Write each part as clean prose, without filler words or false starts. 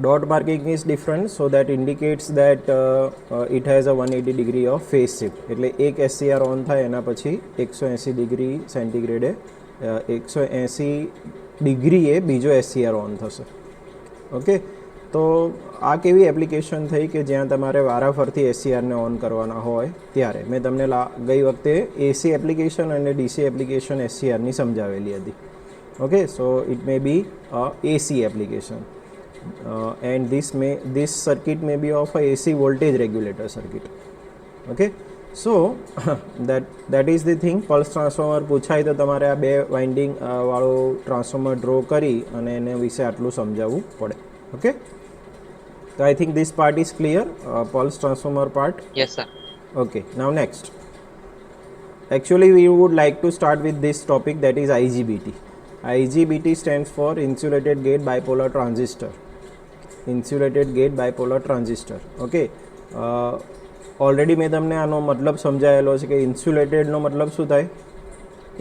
Dot marking is different, so that indicates that it has a 180 degree of phase shift. એટલે એક SCR on થાય એના પછી 180 degree સેન્ટીગ્રેડે 180 ડિગ્રીએ બીજો SCR ઓન થશે. ઓકે, તો આ કેવી એપ્લિકેશન થઈ કે જ્યાં તમારે વારાફરતી SCRને ઓન કરવાના હોય ત્યારે. મેં તમને ગઈ વખતે AC એપ્લિકેશન અને DC એપ્લિકેશન SCRની સમજાવેલી હતી. Okay, so it may be AC application. And this circuit may be of a AC voltage regulator circuit. Okay, so that is the thing. Pulse transformer પૂછાય તો તમારે આ બે વાઇન્ડિંગ વાળો ટ્રાન્સફોર્મર ડ્રો કરી અને એને વિશે આટલું સમજાવવું પડે. Okay, so I think this part is clear, pulse transformer part. Yes sir. Okay, now next, actually we would like to start with this topic, that is IGBT. IGBT stands for insulated gate bipolar transistor. Insulated gate bipolar transistor. Okay, already મેં તમને આનો મતલબ સમજાયેલો છે કે ઇન્સ્યુલેટેડનો મતલબ શું થાય.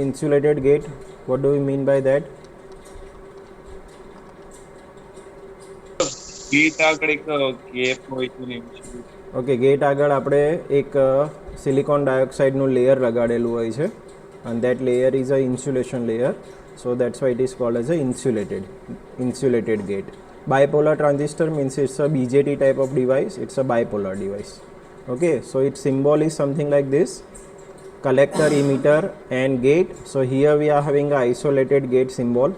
Insulated gate, what do you mean by that? Gate આગળ એક ગેપ હોય છે ને. ઓકે, ગેટ આગળ આપણે એક સિલિકોન ડાયોક્સાઇડનું લેયર લગાડેલું હોય છે and that layer is a insulation layer, so that's why it is called as a insulated gate. Bipolar transistor means it's a BJT type of device, it's a bipolar device. Okay, so its symbol is something like this: collector, emitter and gate. So here we are having a isolated gate symbol.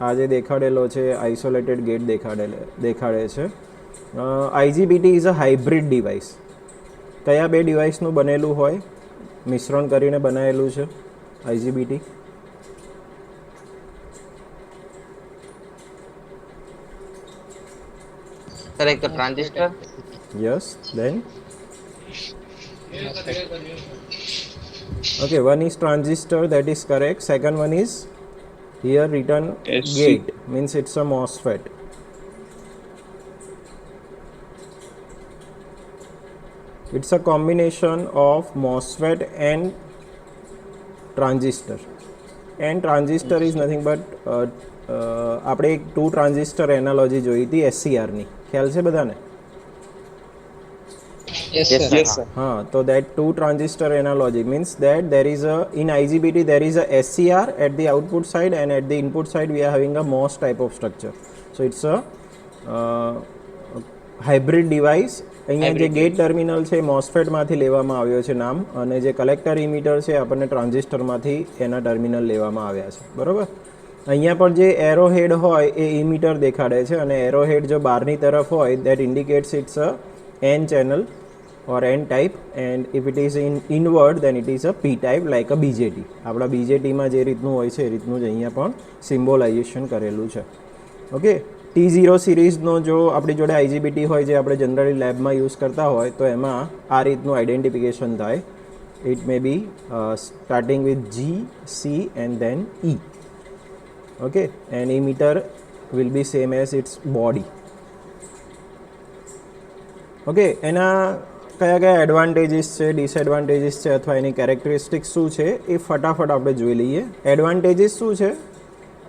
આ જે દેખાડેલો છે isolated gate દેખાડે છે. IGBT is a hybrid device. કયા બે ડિવાઇસનું બનેલું હોય, મિશ્રણ કરીને બનાવેલું છે IGBT? Sir, एक transistor. Yes, then okay, one is transistor, that is correct. Second one is here written gate, means it's a MOSFET. It's a combination of MOSFET and transistor. And transistor is nothing but આપણે એક 2 transistor analogy જોઈ હતી SCRની, ખ્યાલ છે બધાને? Yes sir. हाँ, तो that 2 transistor analogy means that there is a, in IGBT there is a SCR at the output side and at the input side we are having a MOS type of structure. So it's a hybrid device. અહીંયા જે gate terminal છે મોસ્ફેટમાંથી લેવામાં આવ્યો છે નામ, અને જે collector emitter છે આપણને ટ્રાન્ઝિસ્ટરમાંથી એના ટર્મિનલ લેવામાં આવ્યા છે. બરાબર, અહીંયા પણ જે એરો હેડ હોય એ ઇમિટર દેખાડે છે, અને એરો હેડ જો બહારની તરફ હોય that indicates it's a N channel or N type, and if it is in inward then it is a P type like a BJT. આપણા BJTમાં જે રીતનું હોય છે એ રીતનું જ અહીંયા પણ સિમ્બોલાઇઝેશન કરેલું છે. ઓકે, T0 સિરીઝનો જો આપણી જોડે IGBT હોય જે આપણે જનરલી લેબમાં યુઝ કરતા હોય તો એમાં આ રીતનું આઈડેન્ટિફિકેશન થાય. It may be starting with G, C and then E. Okay, and emitter will be same as its body. Okay, એના કયા કયા એડવાન્ટેજીસ છે, ડિસએડવાન્ટેજીસ છે, અથવા એની કેરેક્ટરિસ્ટિક્સ શું છે એ ફટાફટ આપણે જોઈ લઈએ. એડવાન્ટેજીસ શું છે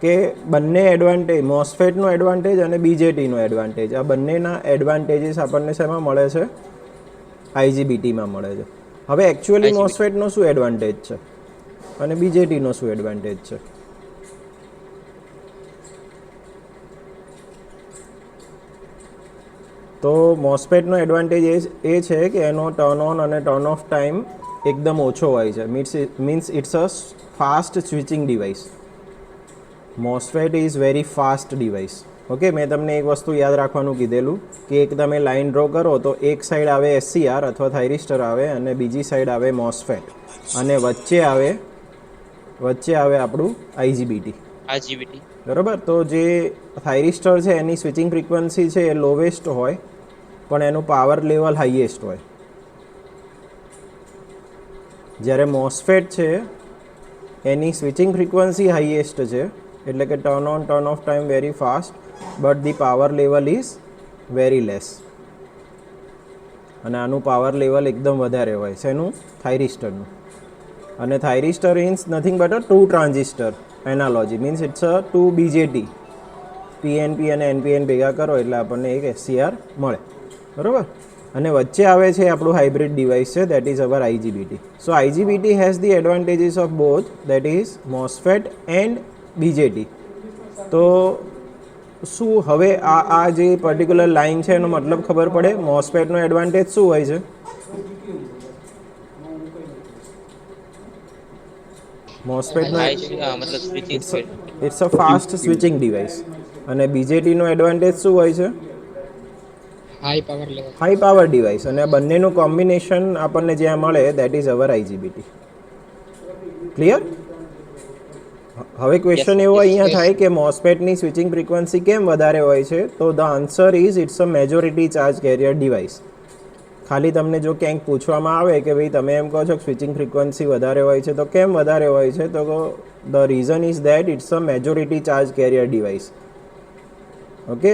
કે બંને એડવાન્ટેજ, મોસ્ફેટનો એડવાન્ટેજ અને BJTનો એડવાન્ટેજ, આ બંનેના એડવાન્ટેજીસ આપણને શેમાં મળે છે? IGBTમાં મળે છે. હવે એકચ્યુઅલી મોસ્ફેટનો શું એડવાન્ટેજ છે અને BJTનો શું એડવાન્ટેજ છે? તો મોસ્ફેટનો એડવાન્ટેજ એ છે કે એનો ટર્ન ઓન અને ટર્ન ઓફ ટાઈમ એકદમ ઓછો હોય છે. Means it's a fast switching device. MOSFET is very fast device. Okay, મેં તમને એક વસ્તુ યાદ રાખવાનું કીધેલું કે એક તમે લાઇન ડ્રો કરો તો એક સાઈડ આવે SCR અથવા થાઇરિસ્ટર આવે અને બીજી સાઈડ આવે મોસ્ફેટ, અને વચ્ચે આવે આપણું IGBT. બરાબર, તો જે થાઇરિસ્ટર છે એની સ્વિચિંગ ફ્રીક્વન્સી છે એ લોવેસ્ટ હોય પણ એનું પાવર લેવલ હાઈએસ્ટ હોય. જ્યારે મોસ્ફેટ છે એની સ્વિચિંગ ફ્રીક્વન્સી હાઈએસ્ટ છે, એટલે કે turn on turn off time very fast, but the power level is very less. અને આનું પાવર લેવલ એકદમ વધારે હોય છે એનું, થાઇરિસ્ટરનું. અને thyristor is nothing but a 2 transistor analogy, means it's a 2 BJT. PNP અને NPN ભેગા કરો એટલે આપણને એક SCR મળે, બરાબર. અને વચ્ચે આવે છે આપણું હાઇબ્રિડ ડિવાઇસ છે, that is our IGBT. So IGBT has the advantages of both, that is MOSFET and BJT. તો શું હવે આ જે પર્ટિક્યુલર લાઇન છે એનો મતલબ ખબર પડે? MOSFETનો એડવાન્ટેજ શું હોય છે? MOSFETનો मतलब switching speed it's a fast switching device. અને BJTનો એડવાન્ટેજ શું હોય છે? High power device. અને આ બંનેનું કોમ્બિનેશન આપણને જ્યાં મળે that is our IGBT. Clear? હવે ક્વેશ્ચન એવો અહીંયા થાય કે MOSFETની સ્વિચિંગ ફ્રીક્વન્સી કેમ વધારે હોય છે? તો the answer is it's a majority charge carrier device. ખાલી તમને જો ક્યાંક પૂછવામાં આવે કે ભાઈ તમે એમ કહો છો કે સ્વિચિંગ ફ્રીક્વન્સી વધારે હોય છે, તો કેમ વધારે હોય છે? તો the reason is that it's a majority charge carrier device. Okay,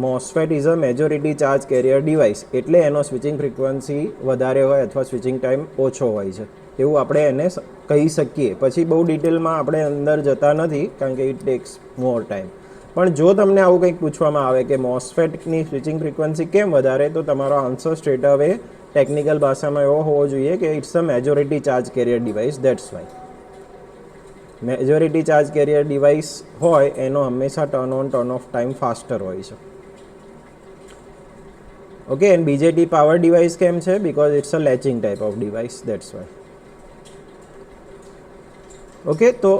MOSFET is a majority charge carrier device, એટલે એનો સ્વિચિંગ ફ્રીક્વન્સી વધારે હોય અથવા સ્વિચિંગ ટાઈમ ઓછો હોય છે, એવું આપણે એને કહી શકીએ. પછી બહુ ડિટેલમાં આપણે અંદર જતા નથી કારણ કે ઇટ ટેક્સ મોર ટાઈમ. પણ જો તમને આવું કંઈક પૂછવામાં આવે કે MOSFETની સ્વિચિંગ ફ્રીક્વન્સી કેમ વધારે, તો તમારો આન્સર સ્ટ્રેટ અવે ટેકનિકલ ભાષામાં એવો હોવો જોઈએ કે it's a majority charge carrier device, that's why. Majority charge carrier device હોય એનો હંમેશા turn on turn off time faster હોય છે. Okay, and BJT power device કેમ છે? Because it's a latching type of device, that's why. Okay, તો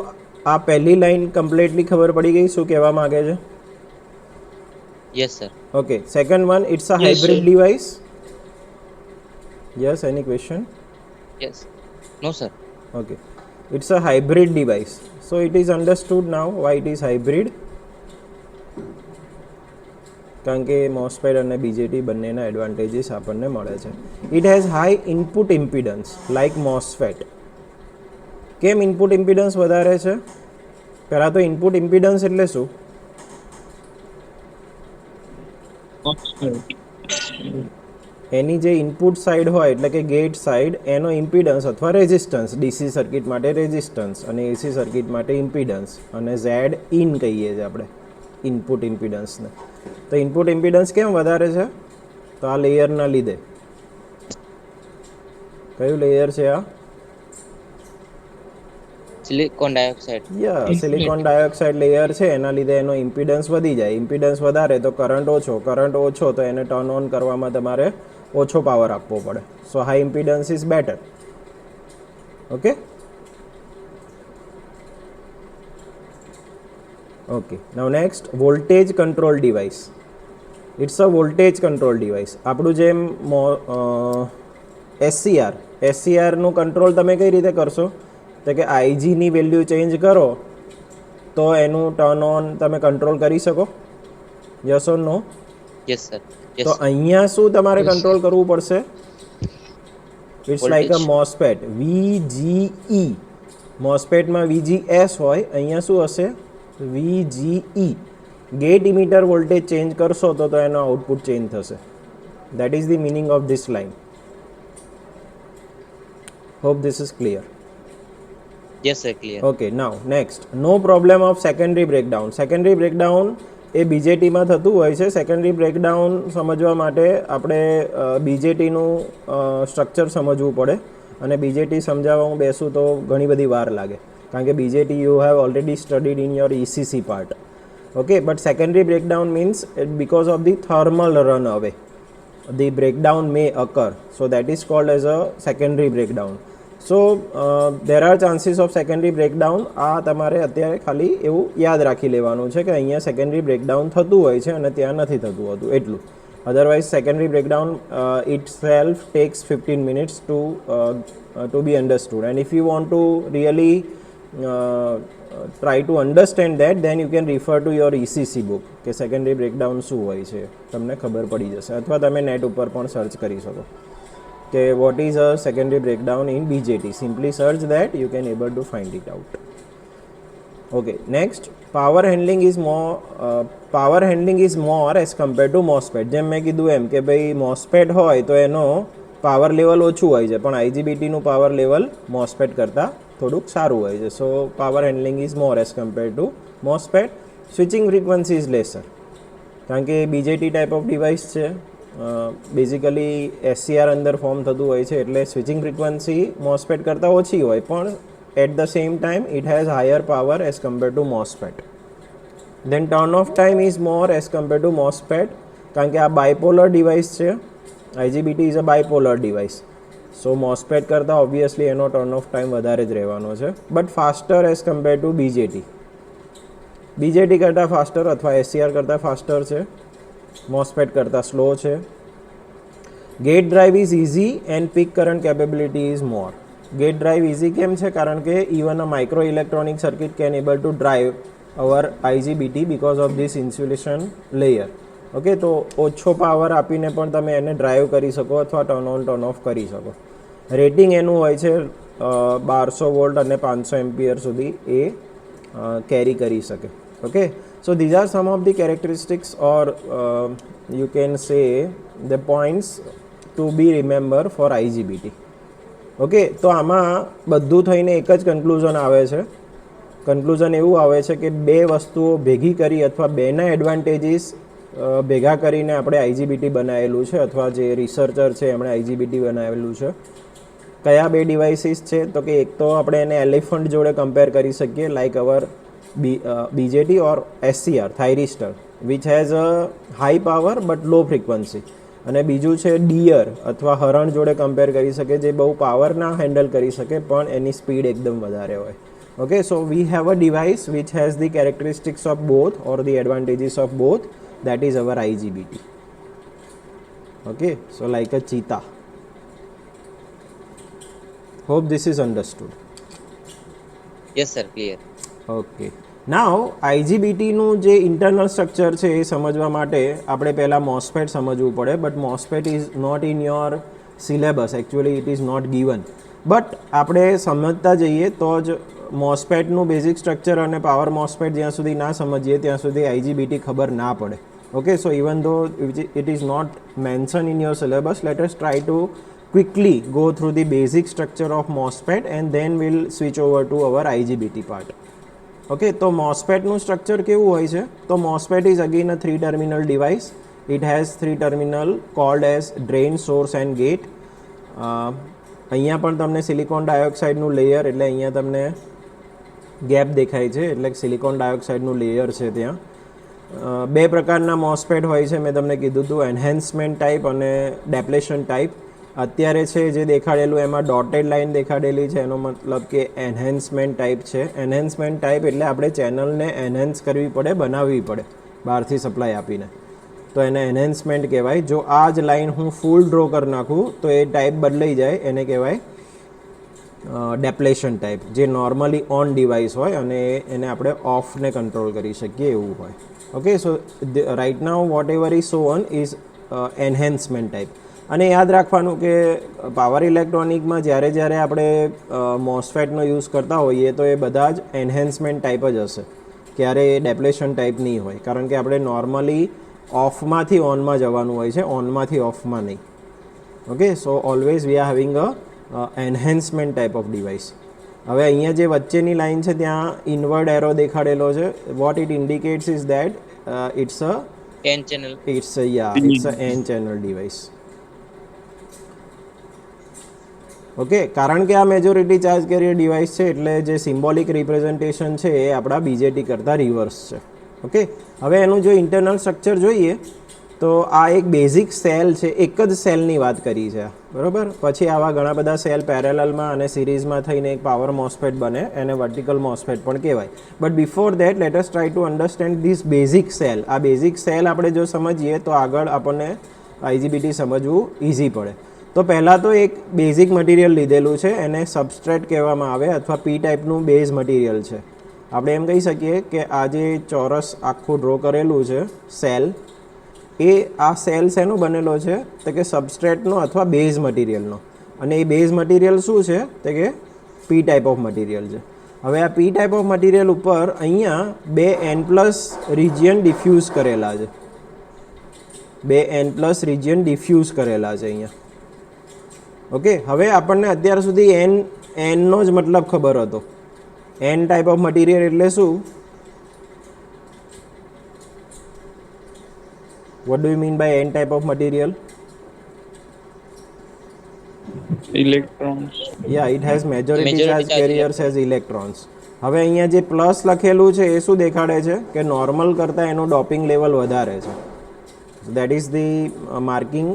આ પહેલી લાઈન કમ્પ્લીટલી ખબર પડી ગઈ શું કહેવા માગે છે? Yes sir. Okay, second one, it's a hybrid device. Yes, any question? Yes. No sir. Okay, it's a hybrid device. So it is understood now why it is hybrid. કારણ કે MOSFET અને BJT બંનેના advantages આપણને મળે છે. It has high input impedance like MOSFET. કેમ input impedance વધારે છે? પહેલાં તો ઇનપુટ ઇમ્પિડન્સ એટલે શું? એની જે ઇનપુટ સાઇડ હોય એટલે કે ગેટ સાઇડ, એનો ઇમ્પિડન્સ અથવા રેઝિસ્ટન્સ, DC સર્કિટ માટે રેઝિસ્ટન્સ અને AC સર્કિટ માટે ઇમ્પિડન્સ, અને Z ઇન કહીએ છીએ આપણે ઇનપુટ ઇમ્પિડન્સને. તો ઇનપુટ ઇમ્પિડન્સ કેમ વધારે છે? તો આ લેયરના લીધે. કયું લેયર છે આ? Silicon dioxide. Silicon dioxide layer છે, એના લીધે એનો ઇમ્પિડન્સ વધી જાય. ઇમ્પિડન્સ વધારે તો કરંટ ઓછો તો એને ટર્ન ઓન કરવામાં તમારે ઓછો પાવર આપવો પડે. So high impedance is better. Okay, okay. Now next, voltage control device. It's a voltage control device. આપણું જેમ SCRનું કંટ્રોલ તમે કઈ રીતે કરશો? તો કે IGની વેલ્યુ ચેન્જ કરો તો એનું ટર્ન ઓન તમે કંટ્રોલ કરી શકો? Yes or no? Yes sir. તો અહીંયા શું તમારે કંટ્રોલ કરવું પડશે? It's like a MOSFET, VGE. MOSFETમાં VGS હોય, અહીંયા શું હશે? VGE. Gate emitter voltage change કરશો તો એનો આઉટપુટ ચેન્જ થશે. That is the meaning of this line. Hope this is clear. Yes sir. Clear. Okay, now next, no problem of secondary breakdown. Secondary breakdown એ BJTમાં થતું હોય છે. Secondary breakdown સમજવા માટે આપણે BJTનું સ્ટ્રક્ચર સમજવું પડે, અને BJT સમજાવવા હું બેસું તો ઘણી બધી વાર લાગે કારણ કે BJT you have already studied in your ECC part. Okay, but secondary breakdown means because of the thermal run away the breakdown may occur, so that is called as a secondary breakdown. So there are chances of secondary breakdown. આ તમારે અત્યારે ખાલી એવું યાદ રાખી લેવાનું છે કે અહીંયા સેકન્ડરી બ્રેકડાઉન થતું હોય છે અને ત્યાં નથી થતું હોતું એટલું. Otherwise secondary breakdown it self tax 15 minutes to be understood, and if you want to really try to understand that, then you can refer to your ECC book કે સેકન્ડરી બ્રેકડાઉન શું હોય છે, તમને ખબર પડી જશે. અથવા તમે નેટ ઉપર પણ સર્ચ કરી શકો કે what is a secondary breakdown in BJT. Simply search that, you can able to find it out. Okay, next, power handling is more as compared to MOSFET. જેમ મેં કીધું એમ કે ભાઈ MOSFET હોય તો એનો પાવર લેવલ ઓછું હોય છે, પણ IGBTનું પાવર લેવલ MOSFET કરતાં થોડુંક સારું હોય છે. So power handling is more as compare to MOSFET. Switching frequency is lesser, કારણ કે બીજેટી ટાઈપ ઓફ ડિવાઇસ છે, બેઝિકલી એસસીઆર અંદર ફોર્મ થતું હોય છે, એટલે સ્વિચિંગ ફ્રીક્વન્સી મોસ્ફેટ કરતાં ઓછી હોય, પણ at the same time it has higher power as compare to MOSFET. Then turn off time is more as compare to MOSFET, કારણ કે આ બાયપોલર ડિવાઇસ છે. IGBT is a bipolar device, so MOSFET કરતાં obviously એનો turn off time વધારે જ રહેવાનો છે, but faster as compare to BJT. BJT કરતાં ફાસ્ટર અથવા એસસીઆર કરતાં ફાસ્ટર છે, મોસ્ફેટ કરતાં સ્લો છે. Gate drive is easy and peak current capability is more. Gate drive easy કેમ છે? કારણ કે even a micro electronic circuit can able to drive our IGBT because of this insulation layer. Okay, તો ઓછો power આપીને પણ તમે એને ડ્રાઈવ કરી શકો અથવા ટર્ન ઓન ટર્ન ઓફ કરી શકો. રેટિંગ એનું હોય છે 1200 વોલ્ટ અને 500 એમ્પિયર સુધી એ કેરી કરી શકે. Okay, so these are some of the characteristics or you can say the points to be remember for IGBT. Okay, તો આમાં બધું થઈને એક જ કન્ક્લુઝન આવે છે. કન્ક્લુઝન એવું આવે છે કે બે વસ્તુઓ ભેગી કરી અથવા બેના એડવાન્ટેજીસ ભેગા કરીને આપણે આઈજીબીટી બનાવેલું છે, અથવા જે રિસર્ચર છે એમણે આઈજીબીટી બનાવેલું છે. કયા બે ડિવાઇસીસ છે? તો કે એક તો આપણે એને એલિફન્ટ જોડે કમ્પેર કરી શકીએ, like our BJT or SCR thyristor, which has a high power but low frequency. અને બીજું છે ડિયર અથવા હરણ જોડે કમ્પેર કરી શકે, જે બહુ પાવર ના હેન્ડલ કરી શકે પણ એની સ્પીડ એકદમ વધારે હોય. Okay, so we have a device which has the characteristics of both or the advantages of both, that is our IGBT. Okay, so like a cheetah. Hope this is understood. Yes sir, clear. Okay, now IGBT નું જે internal structure છે એ સમજવા માટે આપણે પહેલાં MOSFET સમજવું પડે, but MOSFET is not in your syllabus, actually it is not given. But આપણે સમજતા જઈએ તો જ મોસ્ફેટનું બેઝિક સ્ટ્રક્ચર અને પાવર મોસ્ફેટ જ્યાં સુધી ના સમજીએ ત્યાં સુધી આઈજીબીટી ખબર ના પડે. Okay, so even though it is not mention in your syllabus, let us try to quickly go through the basic structure of MOSFET and then will switch over to our IGBT part. Okay, તો મોસ્ફેટનું structure કેવું હોય છે? તો MOSFET is again a 3 terminal device. It has 3 terminal called as drain, source and gate. અહીંયા પણ તમને silicon ડાયોક્સાઇડનું layer, એટલે અહીંયા તમને ગેપ દેખાય છે, એટલે સિલિકોન ડાયોક્સાઇડનું લેયર છે ત્યાં. બે પ્રકારના મોસ્ફેટ હોય છે, મેં તમને કીધું હતું, એન્હેન્સમેન્ટ ટાઈપ અને ડેપ્લેશન ટાઈપ. અત્યારે છે જે દેખાડેલું એમાં ડોટેડ લાઇન દેખાડેલી છે, એનો મતલબ કે એન્હેન્સમેન્ટ ટાઈપ છે. એન્હેન્સમેન્ટ ટાઈપ એટલે આપણે ચેનલને એન્હેન્સ કરવી પડે, બનાવવી પડે બહારથી સપ્લાય આપીને, તો એને એન્હેન્સમેન્ટ કહેવાય. જો આ જ લાઇન હું ફૂલ ડ્રો કરી નાખું તો એ ટાઈપ બદલાઈ જાય, એને કહેવાય ડેપ્લેશન ટાઈપ, જે નોર્મલી ઓન ડિવાઇસ હોય અને એને આપણે ઓફને કંટ્રોલ કરી શકીએ એવું હોય. Okay, so right now whatever is shown is enhancement type. અને યાદ રાખવાનું કે પાવર ઇલેક્ટ્રોનિકમાં જ્યારે જ્યારે આપણે મોસ્ફેટનો યુઝ કરતા હોઈએ તો એ બધા જ એન્હેન્સમેન્ટ ટાઈપ જ હશે, ક્યારે એ ડેપ્લેશન ટાઈપ નહીં હોય, કારણ કે આપણે નોર્મલી ઓફમાંથી ઓનમાં જવાનું હોય છે, ઓનમાંથી ઓફમાં નહીં. Okay, so always we are having a enhancement type of device. હવે અહીંયા જે વચ્ચેની લાઇન છે ત્યાં ઇનવર્ડ એરો દેખાડેલો છે. What it indicates is that it's a N channel. It's a N channel device. Okay, કારણ કે આ મેજોરિટી ચાર્જ કેરિયર ડિવાઇસ છે એટલે જે સિમ્બોલિક રિપ્રેઝન્ટેશન છે એ આપણા બીજેટી કરતાં રિવર્સ છે. ઓકે, હવે એનું જો ઇન્ટરનલ સ્ટ્રક્ચર જોઈએ તો આ એક બેઝિક સેલ છે, એક જ સેલની વાત કરી છે, બરાબર. પછી આવા ઘણા બધા સેલ પેરેલલમાં અને સિરીઝમાં થઈને એક પાવર મોસ્ફેટ બને, એને વર્ટિકલ મોસ્ફેટ પણ કહેવાય. But before that late us try to understand this basic cell. આ બેઝિક સેલ આપણે જો સમજીએ તો આગળ આપણને આઈજીબીટી સમજવું ઇઝી પડે. તો પહેલાં તો એક બેઝિક મટીરિયલ લીધેલું છે, એને સબસ્ટ્રેટ કહેવામાં આવે અથવા પી ટાઈપનું બેઝ મટીરિયલ છે. આપણે એમ કહી શકીએ કે આ જે ચોરસ આખું ડ્રો કરેલું છે સેલ, એ આ સેલ શેનો બનેલો છે? તો કે સબસ્ટ્રેટનો અથવા બેઝ મટીરિયલનો. અને એ બેઝ મટીરિયલ શું છે? તો કે પી ટાઈપ ઓફ મટીરિયલ છે. હવે આ પી ટાઈપ ઓફ મટીરિયલ ઉપર અહીંયા 2n+ રિજિયન ડિફ્યુઝ કરેલા છે, 2n+ રિજિયન ડિફ્યુઝ કરેલા છે અહીંયા. ઓકે, હવે આપણને અત્યાર સુધી એનનો જ મતલબ ખબર હતો. એન ટાઈપ ઓફ મટીરિયલ એટલે શું? What do you mean by n type of material? Electrons. Yeah, it has majority Majority charge charge carriers as electrons. હવે અહીંયા જે પ્લસ લખેલું છે એ શું દેખાડે છે કે નોર્મલ કરતાં એનું ડોપિંગ લેવલ વધારે છે. That is the marking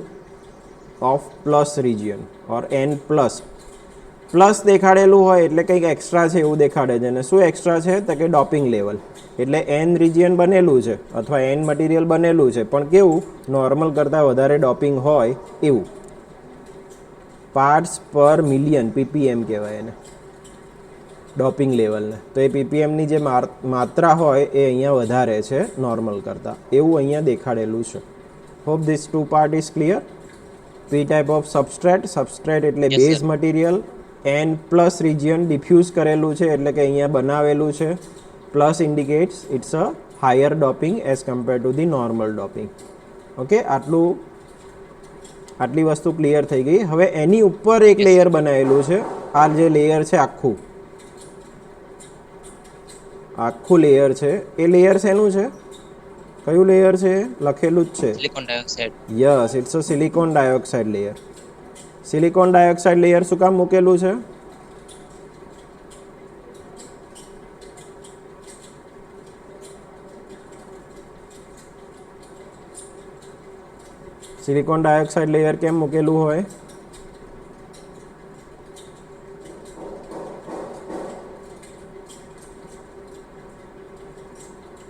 of plus region or n plus. Plus દેખાડેલું હોય એટલે કંઈક એક્સ્ટ્રા છે એવું દેખાડે છે. અને શું એક્સ્ટ્રા છે તો કે ડોપિંગ લેવલ. એટલે એન રિજિયન બનેલું છે અથવા એન મટીરિયલ બનેલું છે પણ કેવું નોર્મલ કરતાં વધારે ડોપિંગ હોય એવું. પાર્ટ્સ પર મિલિયન પીપીએમ કહેવાય એને ડોપિંગ લેવલને. તો એ પીપીએમની જે માત્રા હોય એ અહીંયા વધારે છે નોર્મલ કરતાં એવું અહીંયા દેખાડેલું છે. Hope this two part is clear. P type of substrate એટલે Yes, base sir. Material. N plus region diffuse કરેલું છે એટલે કે અહીંયા બનાવેલું છે. Plus indicates it's a higher doping as compare to the normal doping. Okay, આટલી વસ્તુ ક્લિયર થઈ ગઈ. હવે એની ઉપર એક લેયર બનાવેલું છે. આ જે લેયર છે આખું લેયર છે એ લેયર શેનું છે? કયું લેયર છે? લખેલું જ છે. Silicon dioxide. Yes, it's a silicon dioxide layer. Silicon dioxide layer શું કામ મૂકેલું છે? સિલિકોન ડાયોક્સાઇડ લેયર કેમ મૂકેલું હોય?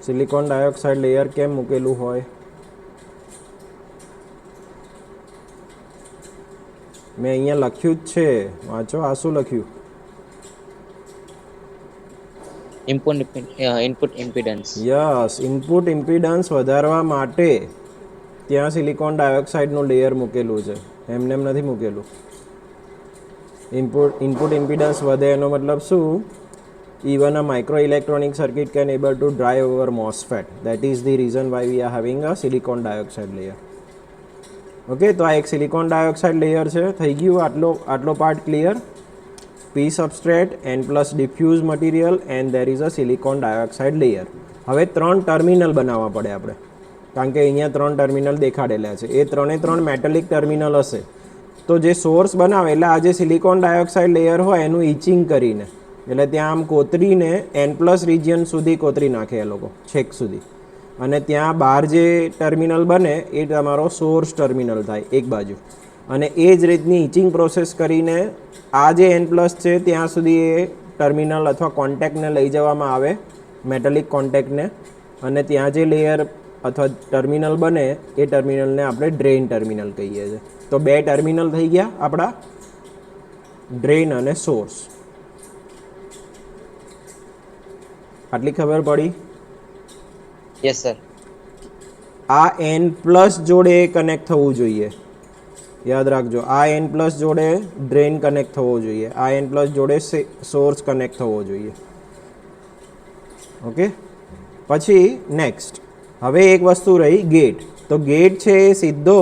સિલિકોન ડાયોક્સાઇડ લેયર કેમ મૂકેલું હોય? મેં અહીંયા લખ્યું જ છે, વાંચો. આ શું લખ્યું? Input impedance. Yes, input impedance વધારવા માટે ત્યાં સિલિકોન ડાયોક્સાઇડનું લેયર મૂકેલું છે. એમને એમ નથી મૂકેલું. ઇનપુટ ઇમ્પિડન્સ વધે એનો મતલબ શું? Even a microelectronic circuit can able to drive over MOSFET. That is the reason why we are having a silicon dioxide layer. Okay, તો આ એક સિલિકોન ડાયોક્સાઇડ લેયર છે. થઈ ગયું આટલો part clear. P substrate N plus diffuse material and there is a silicon dioxide layer. હવે 3 terminal બનાવવા પડે આપણે, કારણ કે અહીંયા 3 ટર્મિનલ દેખાડેલા છે. એ 3 મેટાલિક ટર્મિનલ હશે. તો જે સોર્સ બનાવે એટલે આ જે સિલિકોન ડાયોક્સાઇડ લેયર હોય એનું ઇચિંગ કરીને, એટલે ત્યાં આમ કોતરીને એન પ્લસ રિજિયન સુધી કોતરી નાખે એ લોકો છેક સુધી. અને ત્યાં બહાર જે ટર્મિનલ બને એ તમારો સોર્સ ટર્મિનલ થાય એક બાજુ. અને એ જ રીતની ઇચિંગ પ્રોસેસ કરીને આ જે એન પ્લસ છે ત્યાં સુધી એ ટર્મિનલ અથવા કોન્ટેક્ટને લઈ જવામાં આવે, મેટાલિક કોન્ટેક્ટને. અને ત્યાં જે લેયર અથવા ટર્મિનલ બને એ ટર્મિનલને આપણે ડ્રેઇન ટર્મિનલ કહીએ છીએ. તો 2 ટર્મિનલ થઈ ગયા આપણા, ડ્રેઇન અને સોર્સ. આટલી ખબર પડી? Yes, sir. આ એન પ્લસ જોડે કનેક્ટ થવું જોઈએ, યાદ રાખજો. આ એન પ્લસ જોડે ડ્રેઇન કનેક્ટ થવો જોઈએ, આ એન પ્લસ જોડે સોર્સ કનેક્ટ થવો જોઈએ. ઓકે, પછી નેક્સ્ટ હવે એક વસ્તુ રહી, ગેટ. તો ગેટ છે એ સીધો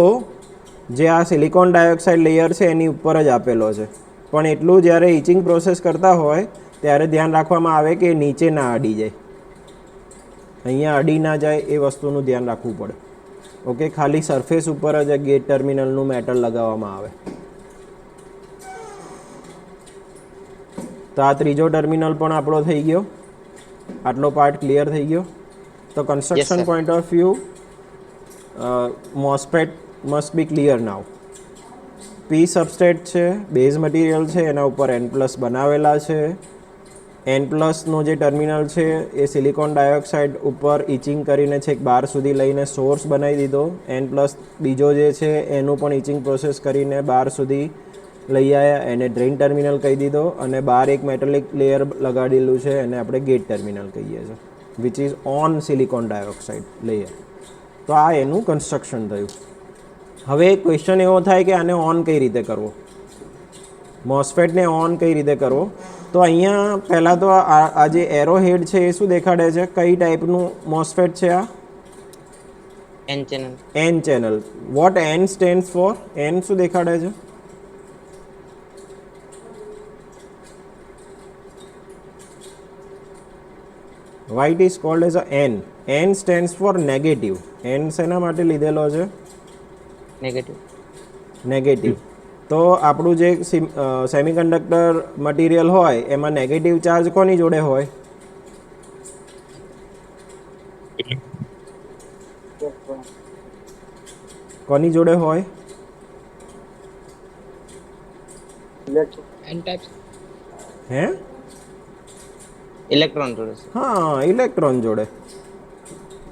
જે આ સિલિકોન ડાયોક્સાઇડ લેયર છે એની ઉપર જ આપેલો છે. પણ એટલું જ્યારે ઇચિંગ પ્રોસેસ કરતા હોય ત્યારે ધ્યાન રાખવામાં આવે કે નીચે ના અડી જાય, અહીંયા અડી ના જાય એ વસ્તુનું ધ્યાન રાખવું પડે. ઓકે, ખાલી સરફેસ ઉપર જ ગેટ ટર્મિનલનું મેટલ લગાવવામાં આવે. તો આ ત્રીજો ટર્મિનલ પણ આપણો થઈ ગયો. આટલો પાર્ટ ક્લિયર થઈ ગયો. તો construction sir. Point of view MOSFET must be clear now. P substrate છે, બેઝ મટીરિયલ છે, એના ઉપર એન પ્લસ બનાવેલા છે. એન પ્લસનો જે ટર્મિનલ છે એ સિલિકોન ડાયોક્સાઇડ ઉપર ઇચિંગ કરીને છેક બહાર સુધી લઈને સોર્સ બનાવી દીધો. એન પ્લસ બીજો જે છે એનું પણ ઇચિંગ પ્રોસેસ કરીને બહાર સુધી લઈ આવ્યા, એને ડ્રેઇન ટર્મિનલ કહી દીધો. અને બહાર એક મેટાલિક લેયર લગાડેલું છે એને આપણે ગેટ ટર્મિનલ કહીએ છીએ, which is on silicon dioxide layer. તો આ એનું કન્સ્ટ્રક્શન થયું. હવે ક્વેશ્ચન એવો થાય કે આને ઓન કઈ રીતે કરવો, મોસ્ફેટને ઓન કઈ રીતે કરવો. તો અહીંયા પહેલાં તો આ જે એરો હેડ છે એ શું દેખાડે છે, કઈ ટાઈપનું મોસ્ફેટ છે આ? N channel. N channel. What N stands for? N શું દેખાડે છે? why it is called as a n. N stands for negative. n શેના માટે લીધેલો છે? નેગેટિવ. નેગેટિવ. તો આપણું જે સેમિકન્ડક્ટર મટીરિયલ હોય એમાં નેગેટિવ ચાર્જ કોની જોડે હોય? કોની જોડે હોય? એન ટાઈપ્સ હે? ઇલેક્ટ્રોન જોડે છે. હા, ઇલેક્ટ્રોન જોડે.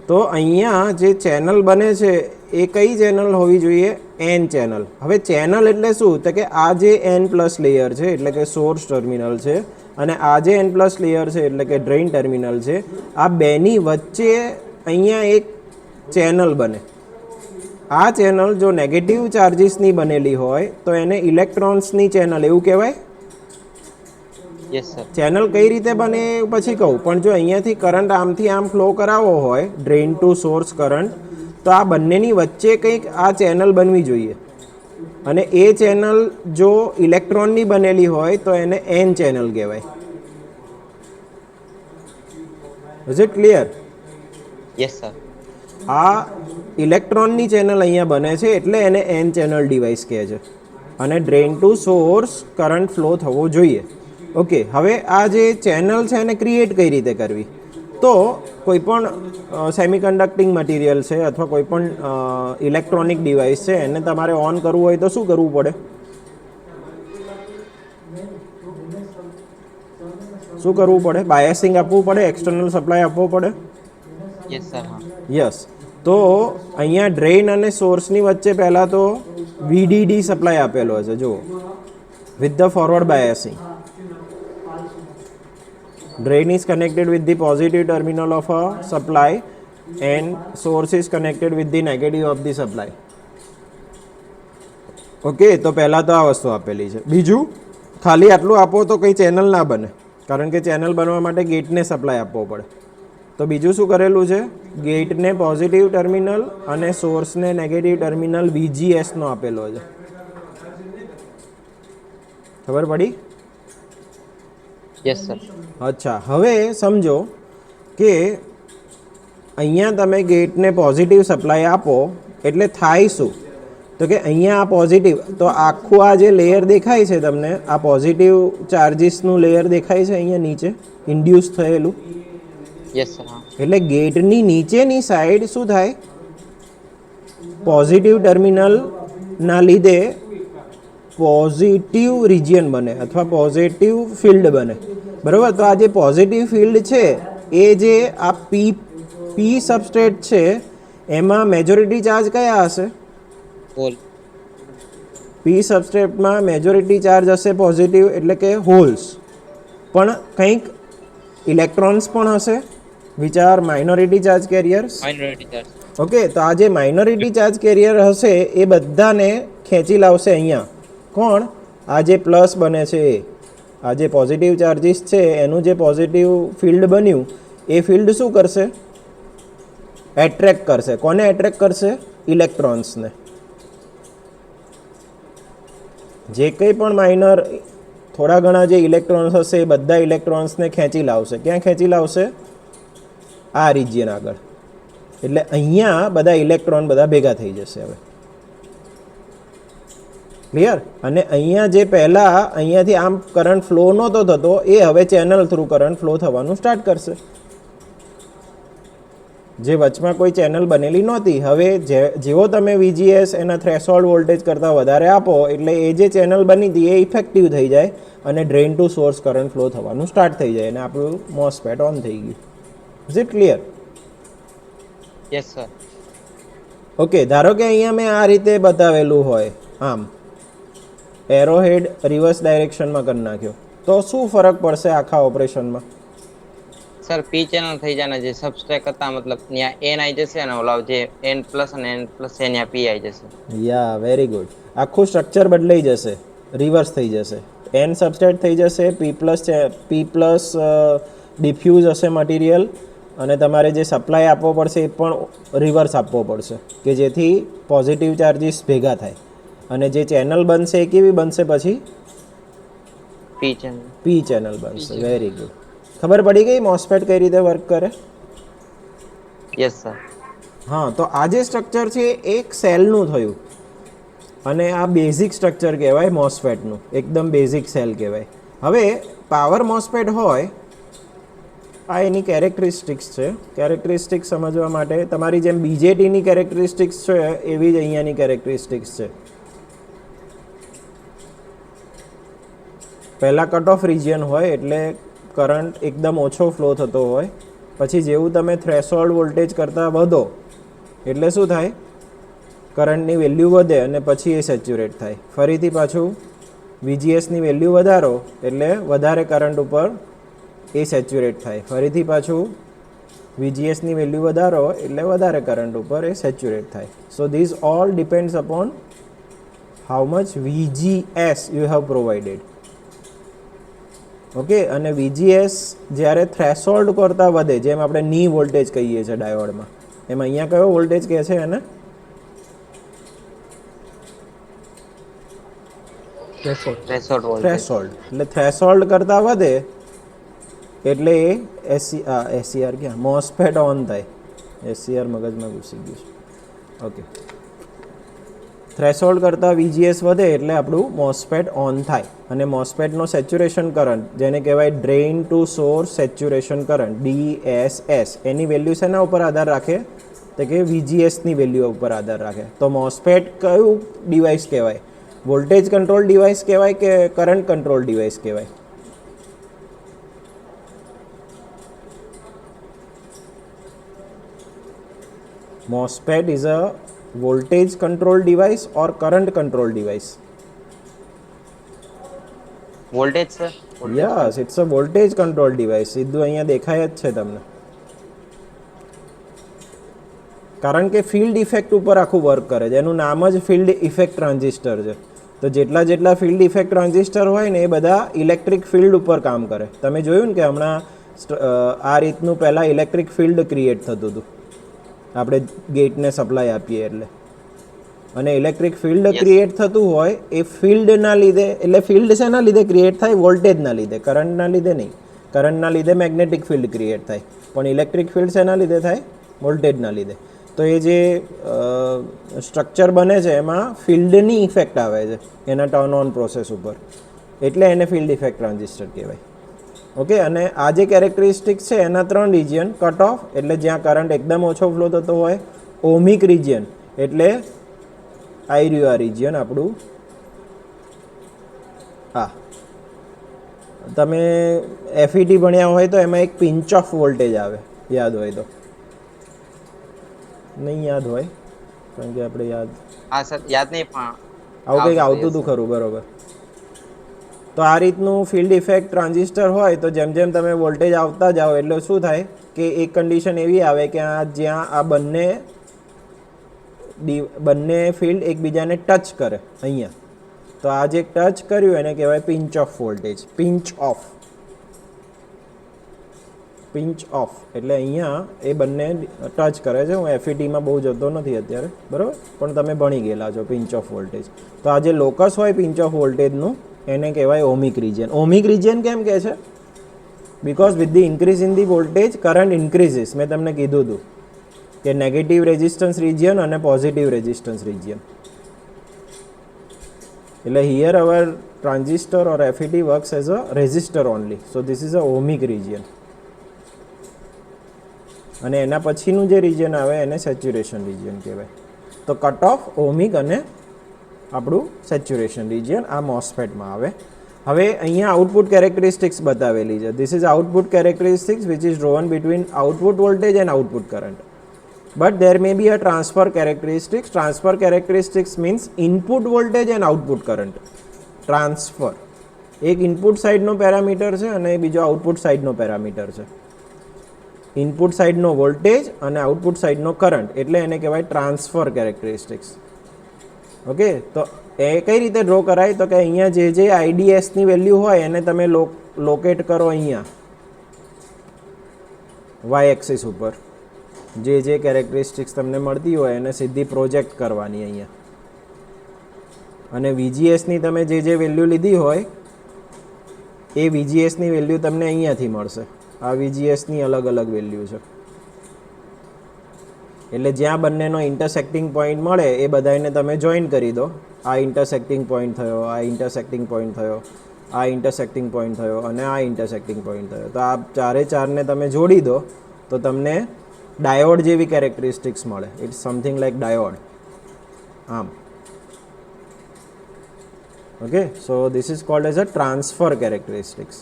તો અહીંયા જે ચેનલ બને છે એ કઈ ચેનલ હોવી જોઈએ? N channel. હવે ચેનલ એટલે શું? તો કે આ જે એન પ્લસ લેયર છે એટલે કે સોર્સ ટર્મિનલ છે અને આ જે એન પ્લસ લેયર છે એટલે કે ડ્રેઇન ટર્મિનલ છે, આ બેની વચ્ચે અહીંયા એક ચેનલ બને. આ ચેનલ જો નેગેટિવ ચાર્જીસની બનેલી હોય તો એને ઇલેક્ટ્રોન્સની ચેનલ એવું કહેવાય. Yes sir. ચેનલ કઈ રીતે બને એ પછી કહું, પણ જો અહીંયાથી કરંટ આમથી આમ ફ્લો કરાવવો હોય, ડ્રેઇન ટુ સોર્સ કરંટ, તો આ બંનેની વચ્ચે કંઈક આ ચેનલ બનવી જોઈએ અને એ ચેનલ જો ઇલેક્ટ્રોનની બનેલી હોય તો એને એન ચેનલ કહેવાય. Is it clear? Yes sir. આ ઇલેક્ટ્રોનની ચેનલ અહીંયા બને છે એટલે એને એન ચેનલ ડિવાઇસ કહે છે અને drain to source current flow થવો જોઈએ. ઓકે, હવે આ જે ચેનલ છે એને ક્રિએટ કઈ રીતે કરવી? તો કોઈ પણ સેમિકન્ડક્ટિંગ મટીરિયલ છે અથવા કોઈ પણ ઇલેક્ટ્રોનિક ડિવાઇસ છે એને તમારે ઓન કરવું હોય તો શું કરવું પડે? શું કરવું પડે? બાયસિંગ આપવું પડે, એક્સટર્નલ સપ્લાય આપવો પડે. Yes sir. હા. યસ. તો અહીંયા ડ્રેઇન અને સોર્સની વચ્ચે પહેલાં તો VDD સપ્લાય આપેલો છે જુઓ, with the forward biasing. Drain is connected with the positive terminal of a supply and source is connected with the negative of the supply. Okay, તો પહેલાં તો આ વસ્તુ આપેલી છે. બીજું, ખાલી આટલું આપો તો કંઈ ચેનલ ના બને, કારણ કે ચેનલ બનવા માટે ગેટને સપ્લાય આપવો પડે. તો બીજું શું કરેલું છે? ગેટને પોઝિટિવ ટર્મિનલ અને સોર્સને નેગેટિવ ટર્મિનલ VGSનો આપેલો છે. ખબર પડી? Yes sir. અચ્છા, હવે સમજો કે અહીંયા તમે ગેટને પોઝિટિવ સપ્લાય આપો એટલે થાય શું? તો કે અહીંયા આ પોઝિટિવ, તો આખું આ જે લેયર દેખાય છે તમને, આ પોઝિટિવ ચાર્જીસનું લેયર દેખાય છે અહીંયા નીચે ઇન્ડ્યુસ થયેલું. Yes sir. હા. એટલે ગેટની નીચેની સાઈડ શું થાય? પોઝિટિવ ટર્મિનલના લીધે પોઝિટિવ રિજિયન બને અથવા પોઝિટિવ ફિલ્ડ બને. બરાબર? તો આ જે પોઝિટિવ ફિલ્ડ છે એ જે આ પી સબસ્ટ્રેટ છે એમાં મેજોરિટી ચાર્જ કયા હશે? હોલ. પી સબસ્ટ્રેટમાં મેજોરિટી ચાર્જ હશે પોઝિટિવ, એટલે કે હોલ્સ. પણ કંઈક ઇલેક્ટ્રોન્સ પણ હશે which are minority charge carriers. Minority charge. Okay, તો આ જે માઇનોરિટી ચાર્જ કેરિયર હશે એ બધાને ખેંચી લાવશે અહીંયા. કોણ? આ જે પ્લસ બને છે એ, આ જે પોઝિટિવ ચાર્જીસ છે એનું જે પોઝિટિવ ફિલ્ડ બન્યું એ ફિલ્ડ શું કરશે? એટ્રેક્ટ કરશે. કોને એટ્રેક્ટ કરશે? ઇલેક્ટ્રોન્સને. જે કંઈ પણ માઇનર થોડા ઘણા જે ઇલેક્ટ્રોન્સ હશે એ બધા ઇલેક્ટ્રોન્સને ખેંચી લાવશે. ક્યાં ખેંચી લાવશે? આ રિજિયન આગળ. એટલે અહીંયા બધા ઇલેક્ટ્રોન બધા ભેગા થઈ જશે. હવે ક્લિયર? અને અહીંયા જે પહેલાં અહીંયાથી આમ કરંટ ફ્લો નહોતો થતો એ હવે ચેનલ થ્રુ કરંટ ફ્લો થવાનું સ્ટાર્ટ કરશે. જે વચમાં કોઈ ચેનલ બનેલી નહોતી, હવે જેવો તમે VGS એના થ્રેશોલ્ડ વોલ્ટેજ કરતાં વધારે આપો એટલે એ જે ચેનલ બની હતી એ ઇફેક્ટિવ થઈ જાય અને drain to source current flow થવાનું સ્ટાર્ટ થઈ જાય અને આપણું મોસ્ફેટ ઓન થઈ ગયું. Is it clear? Yes sir. Okay, ધારો કે અહીંયા મેં આ રીતે બતાવેલું હોય, આમ એરો હેડ રિવર્સ ડાયરેક્શનમાં કરી નાખ્યો, તો શું ફરક પડશે આખા ઓપરેશનમાં? સર પી ચેનલ થઈ જાય ને જે સબસ્ટ્રેક હતા, મતલબ ત્યાં એન આવી જશે અને ઓલા જે એન પ્લસ અને એન પ્લસ છે ત્યાં પી આવી જશે. યા, વેરી ગુડ. આખું સ્ટ્રક્ચર બદલાઈ જશે, રિવર્સ થઈ જશે. એન સબસ્ટ્રેટ થઈ જશે, પી પ્લસ ડિફ્યુઝ હશે મટીરિયલ અને તમારે જે સપ્લાય આપવો પડશે એ પણ રિવર્સ આપવો પડશે કે જેથી પોઝિટિવ ચાર્જીસ ભેગા થાય અને જે ચેનલ બનશે એ કેવી બનશે? પછી પી ચેનલ. પી ચેનલ બનશે. Very good. ખબર પડી ગઈ મોસ્ફેટ કઈ રીતે વર્ક કરે? Yes sir. હા, તો આ જે સ્ટ્રક્ચર છે એક સેલનું થયું અને આ બેઝિક સ્ટ્રક્ચર કહેવાય મોસ્ફેટનું, એકદમ બેઝિક સેલ કહેવાય. હવે પાવર મોસ્ફેટ હોય, આ એની કેરેક્ટરિસ્ટિક્સ છે. કેરેક્ટરિસ્ટિક્સ સમજવા માટે તમારી જેમ બીજેટીની કેરેક્ટરિસ્ટિક્સ છે એવી જ અહીંયાની કેરેક્ટરિસ્ટિક્સ છે. પહેલાં કટ ઓફ રિજિયન હોય એટલે કરંટ એકદમ ઓછો ફ્લો થતો હોય, પછી જેવું તમે થ્રેશોલ્ડ વોલ્ટેજ કરતાં વધો એટલે શું થાય, કરંટની વેલ્યુ વધે અને પછી એ સેચ્યુરેટ થાય. ફરીથી પાછું VGSની વેલ્યુ વધારો એટલે વધારે કરંટ ઉપર એ સેચ્યુરેટ થાય. ફરીથી પાછું VGSની વેલ્યુ વધારો એટલે વધારે કરંટ ઉપર એ સેચ્યુરેટ થાય. So this all depends upon how much VGS you have provided. Okay, અને VGS જ્યારે થ્રેશોલ્ડ કરતાં વધે, જેમ આપણે ની વોલ્ટેજ કહીએ છીએ ડાયોડમાં, એમ અહીંયા કયો વોલ્ટેજ કહે છે એને? Threshold voltage. થ્રેશોલ્ડ. એટલે થ્રેશોલ્ડ કરતાં વધે એટલે એ એસસીઆર ક્યાં મોસ્ફેટ ઓન થાય. એસસીઆર મગજમાં ઘૂસી ગયું છે. ઓકે, થ્રેશોલ્ડ કરતાં VGS વધે એટલે આપણું મોસ્ફેટ ઓન થાય. અને મોસ્ફેટનો સેચ્યુરેશન કરંટ, જેને કહેવાય drain to source saturation current, DSS, any value શેના ઉપર આધાર રાખે? તો કે VGSની વેલ્યુ ઉપર આધાર રાખે. તો મોસ્ફેટ કયું ડિવાઇસ કહેવાય? વોલ્ટેજ કંટ્રોલ ડિવાઇસ કહેવાય કે કરંટ કંટ્રોલ ડિવાઇસ કહેવાય? MOSFET is a voltage control device or current control device? Voltage sir. Yes, it's a voltage control device. સીધું અહીંયા દેખાય જ છે તમને, કારણ કે ફિલ્ડ ઇફેક્ટ ઉપર આખું વર્ક કરે છે. એનું નામ જ ફિલ્ડ ઇફેક્ટ ટ્રાન્ઝિસ્ટર છે. તો જેટલા ફિલ્ડ ઇફેક્ટ ટ્રાન્ઝિસ્ટર હોય ને એ બધા ઇલેક્ટ્રિક ફિલ્ડ ઉપર કામ કરે. તમે જોયું ને કે હમણાં આ રીતનું પહેલાં ઇલેક્ટ્રિક ફિલ્ડ ક્રિએટ થતું હતું આપણે ગેટને સપ્લાય આપીએ એટલે. અને ઇલેક્ટ્રિક ફિલ્ડ ક્રિએટ થતું હોય એ ફિલ્ડના લીધે, એટલે ફિલ્ડ શેના લીધે ક્રિએટ થાય? વોલ્ટેજના લીધે, કરંટના લીધે નહીં. કરંટના લીધે મેગ્નેટિક ફિલ્ડ ક્રિએટ થાય, પણ ઇલેક્ટ્રિક ફિલ્ડ શેના લીધે થાય? વોલ્ટેજના લીધે. તો એ જે સ્ટ્રક્ચર બને છે એમાં ફિલ્ડની ઇફેક્ટ આવે છે એના ટર્ન ઓન પ્રોસેસ ઉપર, એટલે એને ફિલ્ડ ઇફેક્ટ ટ્રાન્ઝિસ્ટર કહેવાય. ઓકે, અને આ જે કેરેક્ટરિસ્ટિક્સ છે એના 3 રિજિયન: કટ ઓફ એટલે જ્યાં કરંટ એકદમ ઓછો ફ્લો થતો હોય, ઓમિક રિજિયન એટલે આઈ રહ્યું આ રિજિયન આપણું. હા, તમે FET ભણ્યા હોય તો એમાં એક પિંચ ઓફ વોલ્ટેજ આવે, યાદ હોય તો. નહીં યાદ હોય કારણ કે આપણે યાદ હા સર, યાદ નહીં પણ આવું કંઈક આવતું હતું ખરું, બરોબર. તો આ રીતનું ફિલ્ડ ઇફેક્ટ ટ્રાન્ઝિસ્ટર હોય તો જેમ જેમ તમે વોલ્ટેજ આવતા જાઓ એટલે શું થાય કે એક કન્ડિશન એવી આવે કે જ્યાં આ બંને ફિલ્ડ એકબીજાને ટચ કરે અહીંયા, તો આ જે ટચ કર્યું એને કહેવાય pinch of voltage. Pinch of એટલે અહીંયા એ બંને ટચ કરે છે. હું FETમાં બહુ જતો નથી અત્યારે, બરાબર, પણ તમે ભણી ગયેલા છો પિંચ ઓફ વોલ્ટેજ. તો આ જે લોકસ હોય પિંચ ઓફ વોલ્ટેજનું એને કહેવાય ઓમિક રિજિયન. ઓમિક રિજિયન કેમ કહે છે? Because with the increase in the voltage current increases. મેં તમને કીધું હતું કે નેગેટિવ રેઝિસ્ટન્સ રિજિયન અને પોઝિટિવ રેઝિસ્ટન્સ રિજિયન. એટલે here our transistor or FET works as a resistor only. So this is a ohmic region. અને એના પછીનું જે રિજિયન આવે એને સેચ્યુરેશન રિજિયન કહેવાય. તો કટ ઓફ, ઓમિક અને આપણું સેચ્યુરેશન રિજિયન આ મોસ્ફેટમાં આવે. હવે અહીંયા આઉટપુટ કેરેક્ટરિસ્ટિક્સ બતાવેલી છે. This is output characteristics which is drawn between output voltage and output current. But there may be a transfer characteristics. Transfer characteristics means input voltage and output current. Transfer. એક input સાઇડનો parameter છે અને બીજો output સાઇડનો parameter છે. Input સાઇડનો voltage અને output સાઇડનો current, એટલે એને કહેવાય transfer characteristics. Okay, તો એ કઈ રીતે ડ્રો કરાય? તો કે અહીંયા જે IDSની વેલ્યુ હોય એને તમે લોકેટ કરો અહીંયા Y એક્સિસ ઉપર. જે કેરેક્ટરિસ્ટિક્સ તમને મળતી હોય એને સીધી પ્રોજેક્ટ કરવાની અહીંયા. અને VGSની તમે જે વેલ્યુ લીધી હોય એ VGSની વેલ્યુ તમને અહીંયાથી મળશે આ VGSની અલગ અલગ વેલ્યુ છે. એટલે જ્યાં બંનેનો ઇન્ટરસેક્ટિંગ પોઈન્ટ મળે એ બધાને તમે જોઈન કરી દો. આ ઇન્ટરસેક્ટિંગ પોઈન્ટ થયો, આ ઇન્ટરસેક્ટિંગ પોઈન્ટ થયો, આ ઇન્ટરસેક્ટિંગ પોઈન્ટ થયો અને આ ઇન્ટરસેક્ટિંગ પોઈન્ટ થયો. તો આ ચારે ચારને તમે જોડી દો તો તમને ડાયોડ જેવી કેરેક્ટરિસ્ટિક્સ મળે. It's something like diode. આમ okay. So this is called as a transfer characteristics.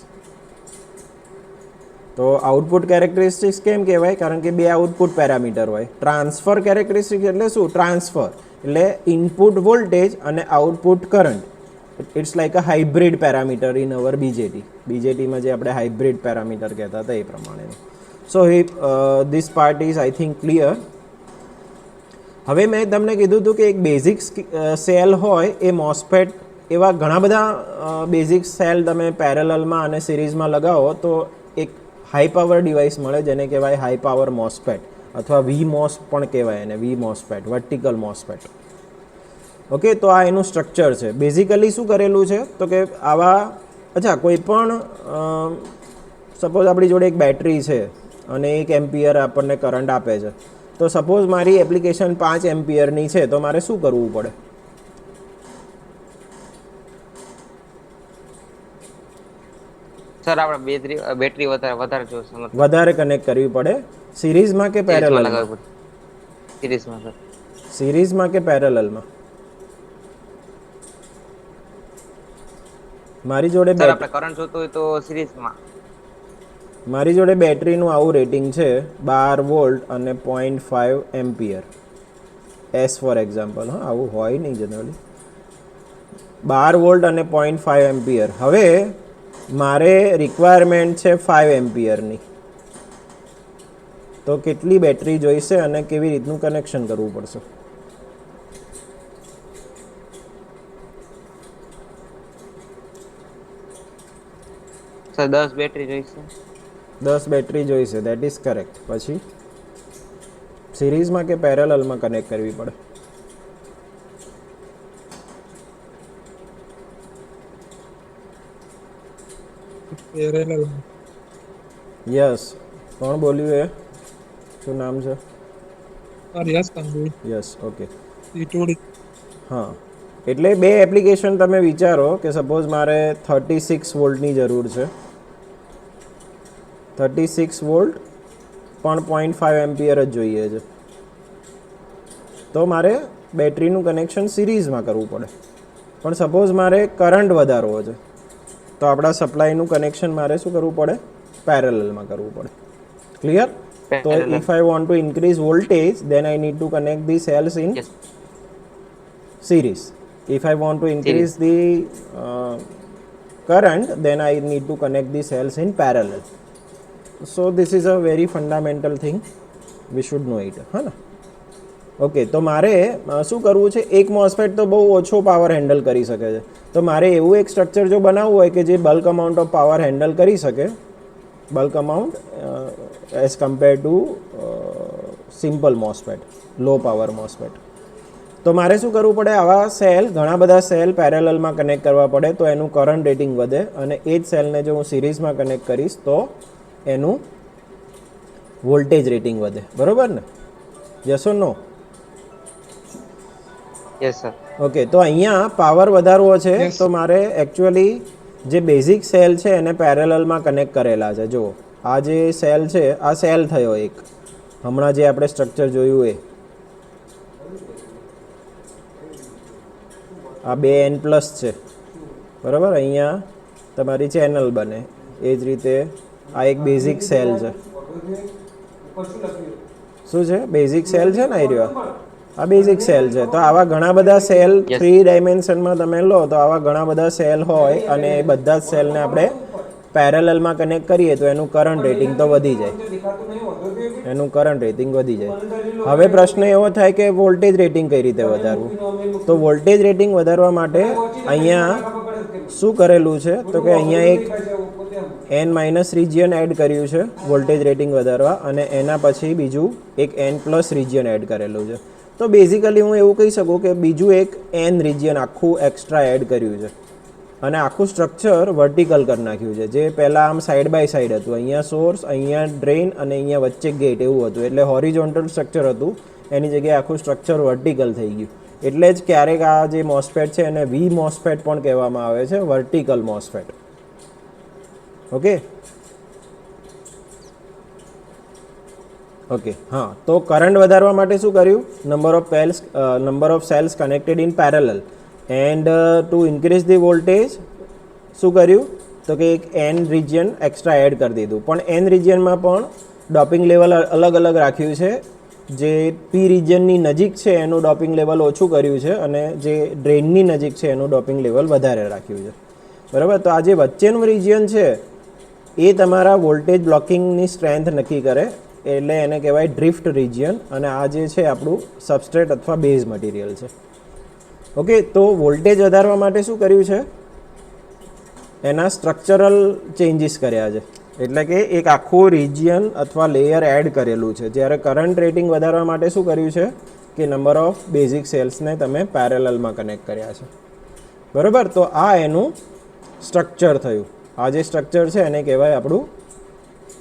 તો આઉટપુટ કેરેક્ટરિસ્ટિક્સ કેમ કહેવાય? કારણ કે બે આઉટપુટ પેરામીટર હોય. ટ્રાન્સફર કેરેક્ટરિસ્ટિક્સ એટલે શું? ટ્રાન્સફર એટલે ઇનપુટ વોલ્ટેજ અને output current. It's like a hybrid parameter in our BJT. બીજેટીમાં જે આપણે હાઇબ્રિડ પેરામીટર કહેતા હતા એ પ્રમાણેનું. So this part is I think clear. હવે મેં તમને કીધું હતું કે એક બેઝિક સેલ હોય એ મોસ્ફેટ, એવા ઘણા બધા બેઝિક સેલ તમે પેરેલલમાં અને સિરીઝમાં લગાવો તો એક હાઈ પાવર ડિવાઇસ મળે જેને કહેવાય હાઈ પાવર મોસ્ફેટ અથવા VMOS પણ કહેવાય એને. VMOSFET, vertical MOSFET. ઓકે. તો આ એનું સ્ટ્રક્ચર છે. બેઝિકલી શું કરેલું છે તો કે આવા, અચ્છા, કોઈ પણ સપોઝ આપણી જોડે એક બેટરી છે અને 1 એમ્પિયર આપણને કરંટ આપે છે. તો સપોઝ મારી એપ્લિકેશન 5 એમ્પિયરની છે તો મારે શું કરવું પડે? સર આપણે બેટરી વધારે જોશે, મતલબ વધારે કનેક્ટ કરવી પડે. સિરીઝમાં કે પેરેલલમાં? લગાવવી પડે સિરીઝમાં. સર સિરીઝમાં કે પેરેલલમાં? મારી જોડે સર આપણે કરંટ જોતો હોય તો સિરીઝમાં. મારી જોડે બેટરીનું આવું રેટિંગ છે 12 વોલ્ટ અને 0.5 એમ્પિયર. S for example. હા, આવું હોય નહીં જનરલી. 12 વોલ્ટ અને 0.5 એમ્પિયર. હવે મારે રિક્વાયરમેન્ટ છે 5 એમ્પિયરની. તો કેટલી બેટરી જોઈશે અને કેવી રીતનું કનેક્શન કરવું પડશે? સર 10 બેટરી જોઈશે. 10 બેટરી જોઈશે. That is correct. પછી સિરીઝમાં કે પેરેલલમાં કનેક્ટ કરવી પડે? યસ. કોણ બોલ્યું એ? શું નામ છે? યસ. ઓકે. હા. એટલે બે એપ્લિકેશન તમે વિચારો કે સપોઝ મારે 36 વોલ્ટની જરૂર છે. 36 વોલ્ટ પણ 0.5 એમ્પિયર જ જોઈએ છે. તો મારે બેટરીનું કનેક્શન સિરીઝમાં કરવું પડે. પણ સપોઝ મારે કરંટ વધારવો છે તો આપણા સપ્લાયનું કનેક્શન મારે શું કરવું પડે? પેરેલલમાં કરવું પડે. ક્લિયર? તો if I want to increase voltage then I need to connect the cells in series. If I want to increase the current then I need to connect the cells in parallel. So this is a very fundamental thing. We should know it. હા ને? Okay. તો મારે શું કરવું છે? એક MOSFET તો બહુ ઓછો પાવર હેન્ડલ કરી શકે છે. તો મારે એવું એક સ્ટ્રક્ચર જો બનાવવું હોય કે જે bulk amount of power handle કરી શકે, bulk amount as compare two simple MOSFET, low power MOSFET. તો મારે શું કરવું પડે? આવા સેલ, ઘણા બધા સેલ પેરેલલમાં કનેક્ટ કરવા પડે તો એનું કરંટ રેટિંગ વધે. અને એ જ સેલને જો હું સિરીઝમાં કનેક્ટ કરીશ તો એનું વોલ્ટેજ રેટિંગ વધે. બરોબર ને? Yes or no? Yes sir. Okay. તો અહીંયા પાવર વધારવો છે તો મારે એકચ્યુઅલી જે બેઝિક સેલ છે એને પેરેલલમાં કનેક્ટ કરેલા છે. જો આ જે સેલ છે, આ સેલ થયો એક, હમણાં જે આપણે સ્ટ્રક્ચર જોયું એ. આ 2N+ છે. બરાબર? અહીંયા તમારી ચેનલ બને. એ જ રીતે આ એક બેઝિક સેલ છે. શું છે? બેઝિક સેલ છે ને? આ રહ્યો, આ બેઝિક સેલ છે. તો આવા ઘણા બધા સેલ 3 ડાયમેન્શનમાં તમે લો તો આવા ઘણા બધા સેલ હોય અને એ બધા જ સેલને આપણે પેરેલલમાં કનેક્ટ કરીએ તો એનું કરંટ રેટિંગ તો વધી જાય. એનું કરંટ રેટિંગ વધી જાય. હવે પ્રશ્ન એવો થાય કે વોલ્ટેજ રેટિંગ કઈ રીતે વધારવું? તો વોલ્ટેજ રેટિંગ વધારવા માટે અહીંયા શું કરેલું છે તો કે અહીંયા એક N- રિજિયન એડ કર્યું છે વોલ્ટેજ રેટિંગ વધારવા, અને એના પછી બીજું એક N+ રિજિયન એડ કરેલું છે. તો બેઝિકલી હું એવું કહી શકું કે બીજું એક N રિજિયન આખું એક્સ્ટ્રા એડ કર્યું છે. અને આખું સ્ટ્રક્ચર વર્ટિકલ કરી નાખ્યું છે. જે પહેલાં આમ સાઈડ બાય સાઈડ હતું, અહીંયા સોર્સ, અહીંયા ડ્રેઇન અને અહીંયા વચ્ચે ગેટ એવું હતું, એટલે હોરિઝોન્ટલ સ્ટ્રક્ચર હતું, એની જગ્યાએ આખું સ્ટ્રક્ચર વર્ટિકલ થઈ ગયું. એટલે જ ક્યારેક આ જે મોસ્ફેટ છે એને વી મોસ્ફેટ પણ કહેવામાં આવે છે, વર્ટિકલ મોસ્ફેટ. ઓકે ઓકે હા, તો કરંટ વધારવા માટે શું કર્યું? Number of cells connected in parallel and to increase the voltage શું કર્યું? તો કે એક એન રિજિયન એક્સ્ટ્રા એડ કરી દીધું. પણ એન રિજિયનમાં પણ ડોપિંગ લેવલ અલગ અલગ રાખ્યું છે. જે પી રિજિયનની નજીક છે એનું ડોપિંગ લેવલ ઓછું કર્યું છે, અને જે ડ્રેઇનની નજીક છે એનું ડોપિંગ લેવલ વધારે રાખ્યું છે. બરાબર. તો આ જે વચ્ચેનું રિજિયન છે એ તમારા વોલ્ટેજ બ્લોકિંગની સ્ટ્રેન્થ નક્કી કરે, એટલે એને કહેવાય ડ્રિફ્ટ રિજિયન. અને આ જે છે આપણું સબસ્ટ્રેટ અથવા બેઝ મટીરિયલ છે. ઓકે, તો વોલ્ટેજ વધારવા માટે શું કર્યું છે? એના સ્ટ્રક્ચરલ ચેન્જીસ કર્યા છે. એટલે કે એક આખું રિજિયન અથવા લેયર એડ કરેલું છે. જ્યારે કરંટ રેટિંગ વધારવા માટે શું કર્યું છે કે નંબર ઓફ બેઝિક સેલ્સને તમે પેરેલલમાં કનેક્ટ કર્યા છે. બરાબર. તો આ એનું સ્ટ્રક્ચર થયું. આ જે સ્ટ્રક્ચર છે એને કહેવાય આપણું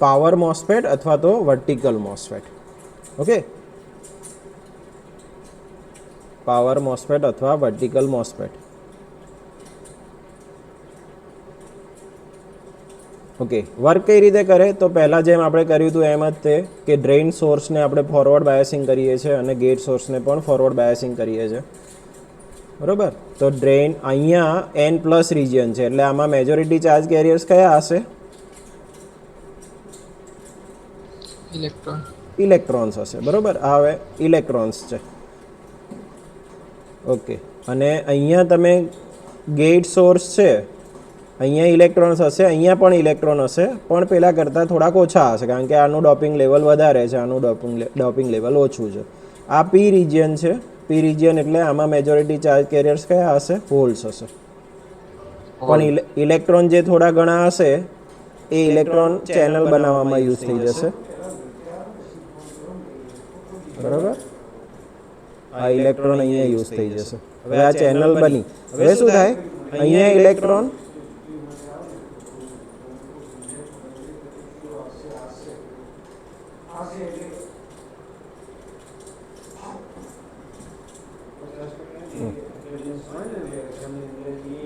પાવર મોસ્ફેટ અથવા તો vertical MOSFET. Okay, power MOSFET અથવા વર્ટિકલ મોસ્ફેટ. ઓકે, વર્ક કઈ રીતે કરે? તો પહેલાં જેમ આપણે કર્યું હતું એમ જ તે કે ડ્રેઇન સોર્સને આપણે ફોરવર્ડ બાયસિંગ કરીએ છીએ અને ગેટ સોર્સને પણ ફોરવર્ડ બાયસિંગ કરીએ છીએ. બરાબર. તો ડ્રેઇન અહીંયા એન પ્લસ રિજિયન છે, એટલે આમાં મેજોરિટી ચાર્જ કેરિયર્સ કયા હશે? ઇલેક્ટ્રોન્સ હશે. બરાબર. આ હવે ઇલેક્ટ્રોન્સ છે. ઓકે, અને અહીંયા તમે ગેટ સોર્સ છે, અહીંયા ઇલેક્ટ્રોન્સ હશે, અહીંયા પણ ઇલેક્ટ્રોન હશે, પણ પહેલાં કરતાં થોડાક ઓછા હશે, કારણ કે આનું ડોપિંગ લેવલ વધારે છે, આનું ડોપિંગ લેવલ ઓછું છે. આ પી રિજિયન છે. પી રિજિયન એટલે આમાં મેજોરિટી ચાર્જ કેરિયર્સ કયા હશે? હોલ્સ હશે. પણ ઇલેક્ટ્રોન જે થોડા ઘણા હશે એ ઇલેક્ટ્રોન ચેનલ બનાવવામાં યુઝ થઈ જશે. બરાબર. આ ઇલેક્ટ્રોન અહીંયા યુઝ થઈ જશે. હવે આ ચેનલ બની. હવે શું થાય? અહીંયા ઇલેક્ટ્રોન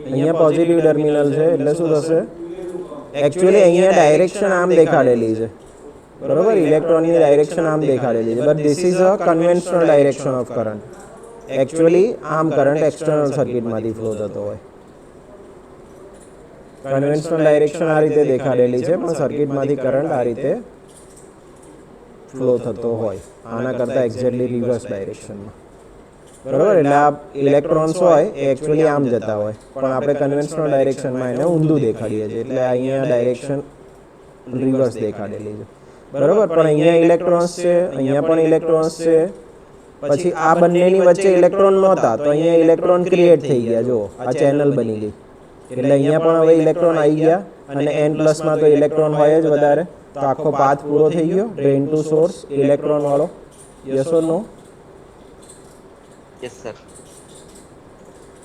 અહીંયા પોઝિટિવ ટર્મિનલ છે, એટલે શું થશે? એકચ્યુઅલી અહીંયા ડાયરેક્શન આમ દેખાડેલી છે. બરાબર. ઇલેક્ટ્રોનની ડાયરેક્શન આમ દેખાડેલી છે, but this is a conventional direction of current. Actually આમ કરંટ એક્સટર્નલ સર્કિટમાંથી ફ્લો થતો હોય. કન્વેન્શનલ ડાયરેક્શન આ રીતે દેખાડેલી છે, પણ સર્કિટમાંથી કરંટ આ રીતે ફ્લો થતો હોય, આના કરતાં એક્ઝેક્ટલી રિવર્સ ડાયરેક્શનમાં. બરાબર. એટલે આ ઇલેક્ટ્રોન્સ હોય એ એકચ્યુઅલી આમ જતા હોય, પણ આપણે કન્વેન્શનલ ડાયરેક્શનમાં એને ઊંધું દેખાડીએ છીએ, એટલે અહીંયા ડાયરેક્શન રિવર્સ દેખાડેલી છે. બરાબર. પણ અહીંયા ઇલેક્ટ્રોન્સ છે, અહીંયા પણ ઇલેક્ટ્રોન્સ છે. પછી આ બંનેની વચ્ચે ઇલેક્ટ્રોન નહોતા, તો અહીંયા ઇલેક્ટ્રોન ક્રિએટ થઈ ગયા. જો આ ચેનલ બની ગઈ, એટલે અહીંયા પણ હવે ઇલેક્ટ્રોન આવી ગયા, અને એન પ્લસમાં તો ઇલેક્ટ્રોન હોય જ વધારે. તો આખો પાથ પૂરો થઈ ગયો ડ્રેઇન ટુ સોર્સ ઇલેક્ટ્રોન વાળો. Yes or no? Yes sir.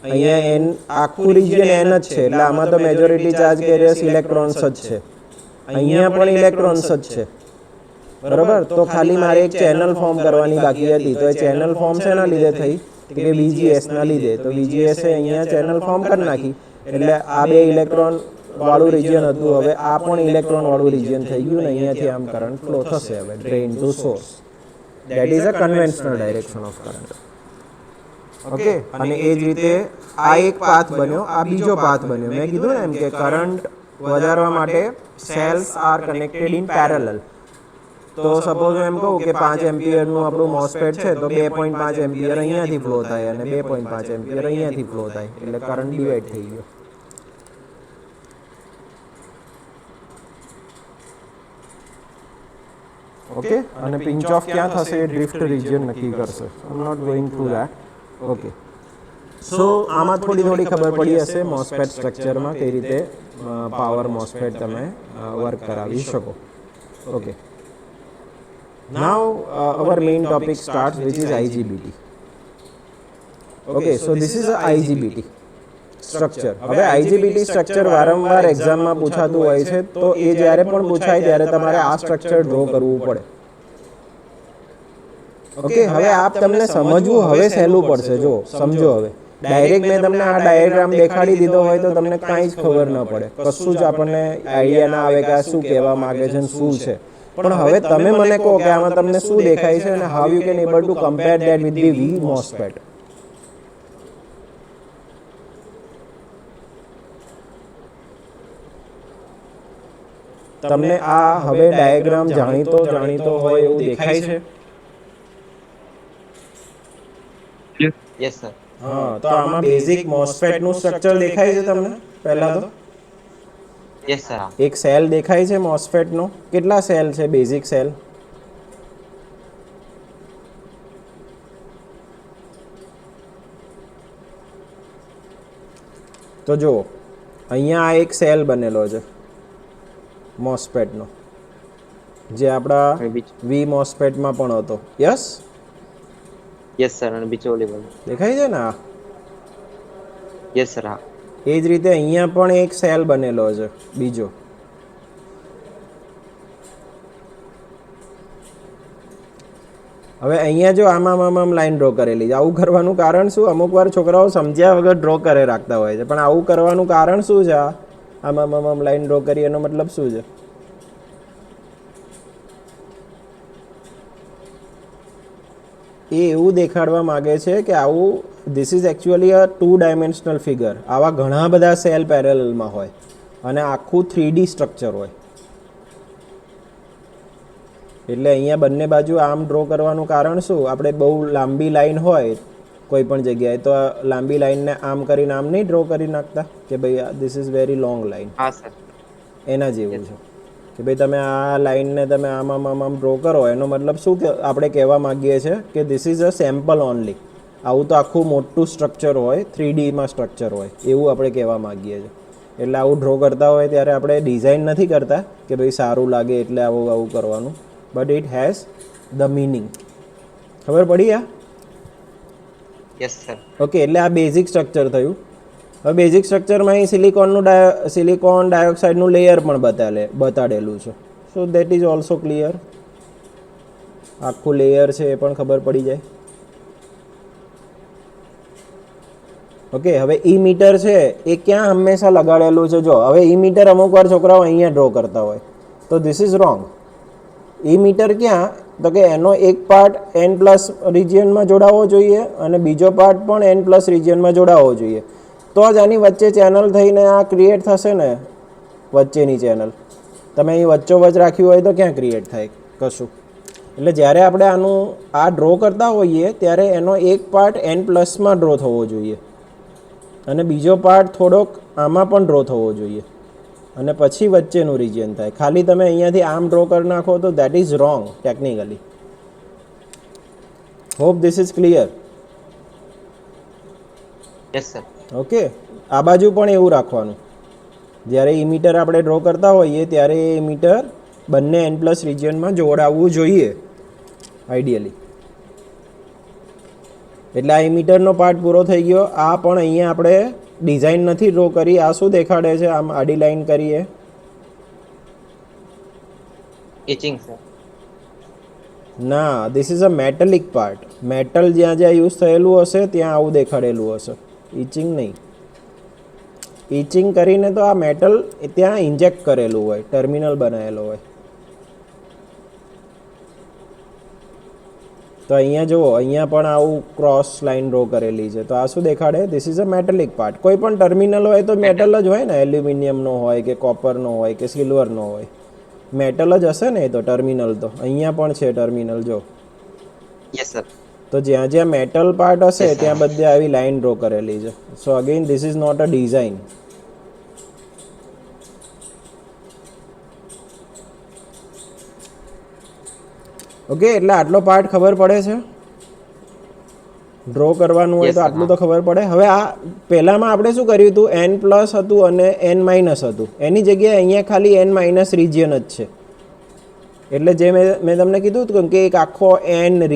અહીંયા એન આખું રિજિયન એન જ છે, એટલે આમાં તો મેજોરિટી ચાર્જ કેરિયર્સ ઇલેક્ટ્રોન્સ જ છે. અહીંયા પણ ઇલેક્ટ્રોન્સ જ છે. બરાબર. તો ખાલી મારે એક ચેનલ ફોર્મ કરવાની બાકી હતી. તો એ ચેનલ ફોર્મ શેના લીધે થઈ? કે VGS ના લીધે. તો VGS એ અહીંયા ચેનલ ફોર્મ કરી નાખી, એટલે આ બે ઇલેક્ટ્રોન વાળું રિજિયન હતું, હવે આ પણ ઇલેક્ટ્રોન વાળું રિજિયન થઈ ગયું, ને અહીંયાથી આમ કરંટ ફ્લો થશે હવે drain to source. That is a conventional direction of current. Okay. અને એ જ રીતે આ એક પાથ બન્યો, આ બીજો પાથ બન્યો. મેં કીધું ને એમ કે કરંટ વધારવા માટે cells are connected in parallel. તો સપોઝ હું એમ કહું કે 5 એમ્પિયરનું આપણું મોસ્ફેટ છે, તો 2.5 એમ્પિયર અહીંયાથી ફ્લો થાય અને 2.5 એમ્પિયર અહીંયાથી ફ્લો થાય, એટલે કરંટ ડિવાઈડ થઈ ગયો. ઓકે. અને પિંચ ઓફ ક્યાં થશે એ ડ્રિફ્ટ રિજિયન નક્કી કરશે. I am not going through that. Okay. So આમાં થોડી ખબર પડી હશે મોસ્ફેટ સ્ટ્રક્ચરમાં કઈ રીતે પાવર મોસ્ફેટ તમે વર્ક કરાવી શકો. Okay. Now our main topic starts, which is IGBT. Okay, so this is a IGBT. Structure. હવે આઈજીબીટી સ્ટ્રક્ચર વારંવાર એક્ઝામમાં પૂછાતું હોય છે, તો એ જ્યારે પણ પૂછાય ત્યારે તમારે આ સ્ટ્રક્ચર ડ્રો કરવું પડે. ઓકે, હવે આપ તમને સમજવું હવે સહેલું પડશે. જો સમજો, હવે ડાયરેક્ટ મેં તમને આ ડાયાગ્રામ દેખાડી દીધો હોય તો તમને કાંઈ જ ખબર ન પડે, કશું જ આપણને આઈડિયા ના આવે કે આ શું કહેવા માંગે છે ને શું છે. પણ હવે તમે મને કહો કે આમાં તમને શું દેખાય છે અને how you can able to compare that with the V MOSFET. તમને આ હવે ડાયાગ્રામ જાણીતો હોય એવું દેખાય છે? Yes sir. હા, તો આમાં બેઝિક મોસ્ફેટ નું સ્ટ્રક્ચર દેખાય છે તમને? પહેલા તો યસ સર. એક સેલ દેખાય છે મોસ્ફેટ નો. કેટલા સેલ છે બેઝિક સેલ? તો જો અહીંયા આ એક સેલ બનેલો છે મોસ્ફેટ નો, જે આપણા વી મોસ્ફેટમાં પણ હતો. Yes yes sir. અને બીજો ઓલી બાજુ દેખાય છે ને આ? Yes sir. હા. એ જ રીતે અહીંયા પણ એક સેલ બનેલો છે બીજો. હવે અહીંયા જો આમ લાઈન ડ્રો કરેલી છે. આવું કરવાનું કારણ શું? અમુક વાર છોકરાઓ સમજ્યા વગર ડ્રો કરે રાખતા હોય છે, પણ આવું કરવાનું કારણ શું છે? આમ લાઈન ડ્રો કરી એનો મતલબ શું છે? એ એવું દેખાડવા માગે છે કે આવું this is actually a 2 dimensional figure. આવા ઘણા બધા સેલ પેરેલલમાં હોય અને આખું 3D સ્ટ્રક્ચર હોય. એટલે અહીંયા બંને બાજુ આમ ડ્રો કરવાનું કારણ શું? આપણે બહુ લાંબી લાઈન હોય કોઈ પણ જગ્યાએ તો લાંબી લાઈનને આમ કરીને આમ નહીં ડ્રો કરી નાખતા કે ભાઈ this is very long line. હા સર. એના જેવું છે કે ભાઈ તમે આ લાઈનને તમે આમ ડ્રો કરો, એનો મતલબ શું કે આપણે કહેવા માગીએ છીએ કે this is a sample only. આવું તો આખું મોટું સ્ટ્રક્ચર હોય, 3Dમાં સ્ટ્રક્ચર હોય એવું આપણે કહેવા માગીએ છીએ. એટલે આવું ડ્રો કરતા હોય ત્યારે આપણે ડિઝાઇન નથી કરતા કે ભાઈ સારું લાગે એટલે આવું કરવાનું, but it has the meaning. ખબર પડી આ? Yes sir. ઓકે, એટલે આ બેઝિક સ્ટ્રક્ચર થયું. હવે બેઝિક સ્ટ્રક્ચરમાં અહીં સિલિકોન ડાયોક્સાઇડનું લેયર પણ બતાડેલું છે. So that is also clear. આખું લેયર છે એ પણ ખબર પડી જાય. ઓકે, હવે ઈ મીટર છે એ ક્યાં હંમેશા લગાડેલું છે? જો હવે ઈ મીટર અમુક વાર છોકરાઓ અહીંયા ડ્રો કરતા હોય તો this is wrong. Emitter ક્યાં? તો કે એનો એક પાર્ટ n+ રિજિયનમાં જોડાવવો જોઈએ અને બીજો પાર્ટ પણ n+ રિજિયનમાં જોડાવવો જોઈએ, તો જ આની વચ્ચે ચેનલ થઈને આ ક્રિએટ થશે ને. વચ્ચેની ચેનલ તમે અહીં વચ્ચોવચ રાખ્યું હોય તો ક્યાં ક્રિએટ થાય? કશું. એટલે જ્યારે આપણે આ ડ્રો કરતા હોઈએ ત્યારે એનો એક પાર્ટ n+માં ડ્રો થવો જોઈએ અને બીજો પાર્ટ થોડોક આમાં પણ ડ્રો થવો જોઈએ અને પછી વચ્ચેનું રિજિયન થાય. ખાલી તમે અહીંયાથી આમ ડ્રો કરી નાખો તો that is wrong technically. Hope this is clear. Yes sir. Okay, આ બાજુ પણ એવું રાખવાનું. જ્યારે ઇમીટર આપણે ડ્રો કરતા હોઈએ ત્યારે એ ઇમીટર બંને n+ રિજિયનમાં જોડાવવું જોઈએ આઈડિયલી. એટલે આ ઇમીટરનો પાર્ટ પૂરો થઈ ગયો. આ પણ અહીંયા આપણે ડિઝાઇન નથી ડ્રો કરી. આ શું દેખાડે છે? આમ આડી લાઈન કરીએ. Etching sir. ના, this is a metallic part. Metal જ્યાં જ્યાં યુઝ થયેલું હશે ત્યાં આવું દેખાડેલું હશે. ઇચિંગ નહીં. ઇચિંગ કરીને તો આ મેટલ ત્યાં ઇન્જેક્ટ કરેલું હોય, ટર્મિનલ બનાવેલો હોય. તો અહીંયા જુઓ, અહીંયા પણ આવું ક્રોસ લાઈન ડ્રો કરેલી છે. તો આ શું દેખાડે? This is a metallic part. કોઈ પણ ટર્મિનલ હોય તો મેટલ જ હોય ને, એલ્યુમિનિયમનો હોય કે કોપરનો હોય કે સિલ્વરનો હોય, મેટલ જ હશે ને. એ તો ટર્મિનલ તો અહીંયા પણ છે ટર્મિનલ. જો યસ સર. તો જ્યાં જ્યાં મેટલ પાર્ટ હશે ત્યાં બધે આવી લાઈન ડ્રો કરેલી છે. So again this is not a design. Okay, એટલે આટલો પાર્ટ ખબર પડે છે. ડ્રો કરવાનું હોય તો આટલું તો ખબર પડે. હવે આ પહેલામાં આપણે શું કર્યું હતું? n+ હતું અને n- હતું. એની જગ્યાએ અહીંયા ખાલી n- રિજિયન જ છે. એટલે જે મેં તમને કીધું હતું કે એક આખો n-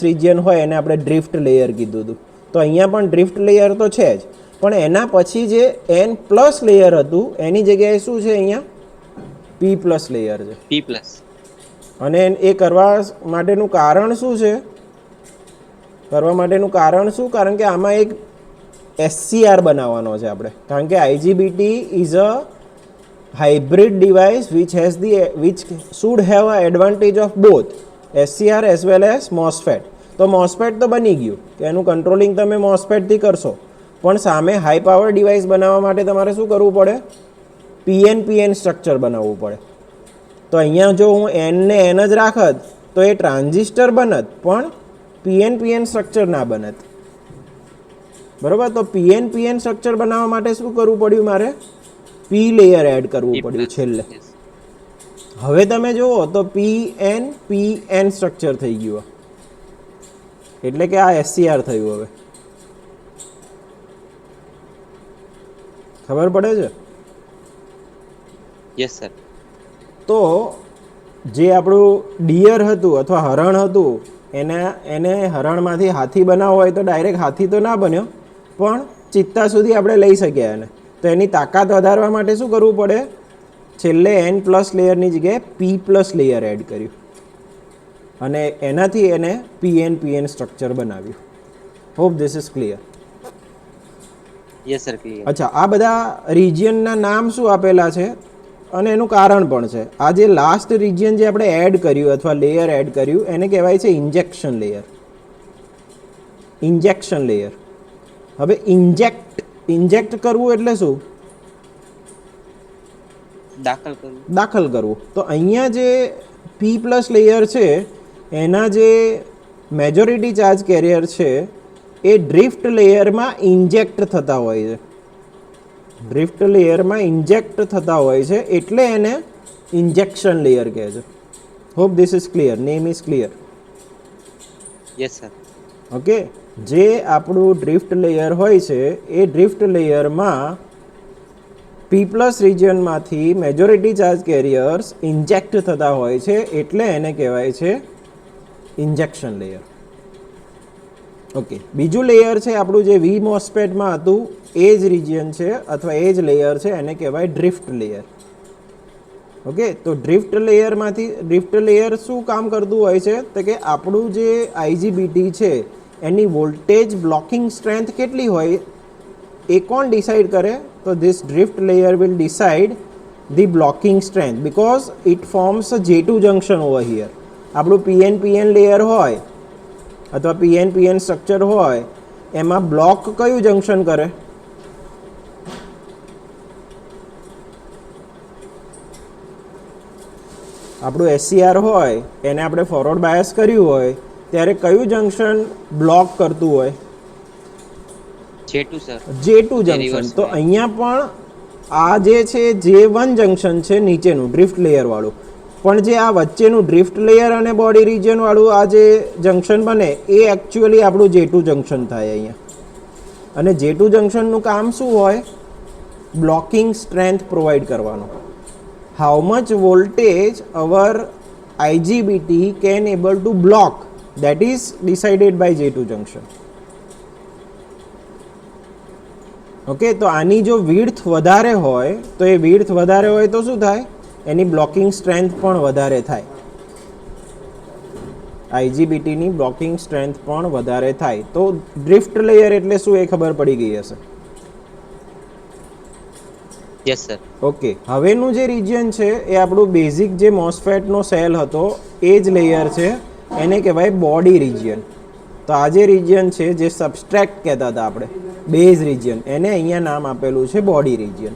રિજિયન હોય એને આપણે ડ્રિફ્ટ લેયર કીધું હતું. તો અહીંયા પણ ડ્રિફ્ટ લેયર તો છે જ, પણ એના પછી જે n પ્લસ લેયર હતું એની જગ્યાએ શું છે અહીંયા p પ્લસ લેયર છે. P plus. અને એ કરવા માટેનું કારણ શું છે? કરવા માટેનું કારણ શું? કારણ કે આમાં એક SCR બનાવવાનો છે આપણે, કારણ કે IGBT is a hybrid device which should have a advantage of both SCR as well as MOSFET. તો MOSFET તો બની ગયું કે એનું કંટ્રોલિંગ તમે MOSFET થી કરશો, પણ સામે હાઈ પાવર ડિવાઇસ બનાવવા માટે તમારે શું કરવું પડે? PNPN સ્ટ્રક્ચર બનાવવું પડે. તો અહીંયા જો હું n ને n જ રાખત તો એ ટ્રાન્ઝિસ્ટર બનત, પણ PNPN સ્ટ્રક્ચર ના બનત. બરાબર? તો PNPN સ્ટ્રક્ચર બનાવવા માટે શું કરવું પડ્યું? મારે p લેયર એડ કરવું પડ્યું છેલ્લે. હવે તમે જુઓ તો PN સ્ટ્રક્ચર થઈ ગયું, એટલે કે આ SCR થયું. હવે ખબર પડે છે? Yes sir. તો જે આપણું ડિયર હતું અથવા હરણ હતું એને હરણમાંથી હાથી બનાવવો હોય તો ડાયરેક્ટ હાથી તો ના બન્યો, પણ ચિત્તા સુધી આપણે લઈ શક્યા એને. તો એની તાકાત વધારવા માટે શું કરવું પડે? છેલ્લે n પ્લસ લેયરની જગ્યાએ p પ્લસ લેયર એડ કર્યું અને એનાથી એને PNPN સ્ટ્રક્ચર બનાવ્યું. Hope this is clear. Yes sir, clear. અચ્છા, આ બધા રિજિયનના નામ શું આપેલા છે અને એનું કારણ પણ છે. આ જે લાસ્ટ રિજિયન જે આપણે એડ કર્યું અથવા લેયર એડ કર્યું એને કહેવાય છે ઇન્જેક્શન લેયર. Injection layer. હવે ઇન્જેક્ટ કરવું એટલે શું? દાખલ કરવું. તો અહીંયા જે p પ્લસ લેયર છે એના જે મેજોરિટી ચાર્જ કેરિયર છે એ ડ્રિફ્ટ લેયરમાં ઇન્જેક્ટ થતા હોય છે. ડ્રિફ્ટ લેયરમાં ઇન્જેક્ટ થતા હોય છે એટલે એને ઇન્જેક્શન લેયર કહે છે. Hope this is clear. Name is clear. Yes sir. Okay. જે આપણું ડ્રિફ્ટ લેયર હોય છે એ ડ્રિફ્ટ લેયરમાં p પ્લસ રિજિયનમાંથી મેજોરિટી ચાર્જ કેરિયર્સ ઇન્જેક્ટ થતા હોય છે એટલે એને કહેવાય છે ઇન્જેક્શન લેયર. ઓકે. બીજું લેયર છે આપણું જે વી મોસ્ફેટમાં હતું એ જ રિજિયન છે અથવા એ જ લેયર છે, એને કહેવાય ડ્રિફ્ટ લેયર. ઓકે. તો ડ્રિફ્ટ લેયર શું કામ કરતું હોય છે? તો કે આપણું જે IGBT છે એની વોલ્ટેજ બ્લોકિંગ સ્ટ્રેન્થ કેટલી હોય એ કોણ ડિસાઇડ કરે? તો this drift layer will decide the blocking strength because it forms a J2 junction over here. આપણું PNPN લેયર હોય અથવા PNPN સ્ટ્રક્ચર હોય એમાં બ્લોક કયું જંક્શન કરે? આપણું SCR હોય એને આપણે ફોરવર્ડ બાયસ કર્યું હોય ત્યારે કયું જંક્શન બ્લોક કરતું હોય? J2 junction. તો અહીંયા પણ આ જે છે J1 જંક્શન છે નીચેનું ડ્રિફ્ટ લેયર વાળું, પણ જે આ વચ્ચેનું ડ્રિફ્ટ લેયર અને બોડી રિજિયન વાળું આ જે જંક્શન બને એ એકચ્યુઅલી આપણું J2 જંક્શન થાય અહીંયા. અને J2 જંક્શનનું કામ શું હોય? બ્લોકિંગ સ્ટ્રેન્થ પ્રોવાઈડ કરવાનો. How much voltage our IGBT can able to block, that is decided by J2 junction. Okay. તો આની જો વિડ્થ વધારે હોય તો એ વિડ્થ વધારે હોય તો શું થાય? એની બ્લોકિંગ સ્ટ્રેન્થ પણ વધારે થાય. IGBTની બ્લોકિંગ સ્ટ્રેન્થ પણ વધારે થાય. તો ડ્રિફ્ટ લેયર એટલે શું એ ખબર પડી ગઈ હશે. Yes sir. ઓકે. હવેનું જે રિજિયન છે એ આપણું બેઝિક જે મોસ્ફેટનો સેલ હતો એ જ લેયર છે, એને કહેવાય બોડી રિજિયન. તો આ જે રિજિયન છે જે સબસ્ટ્રેક્ટ કહેતા હતા આપણે, બેઝ રિજિયન, એને અહીંયા નામ આપેલું છે body region.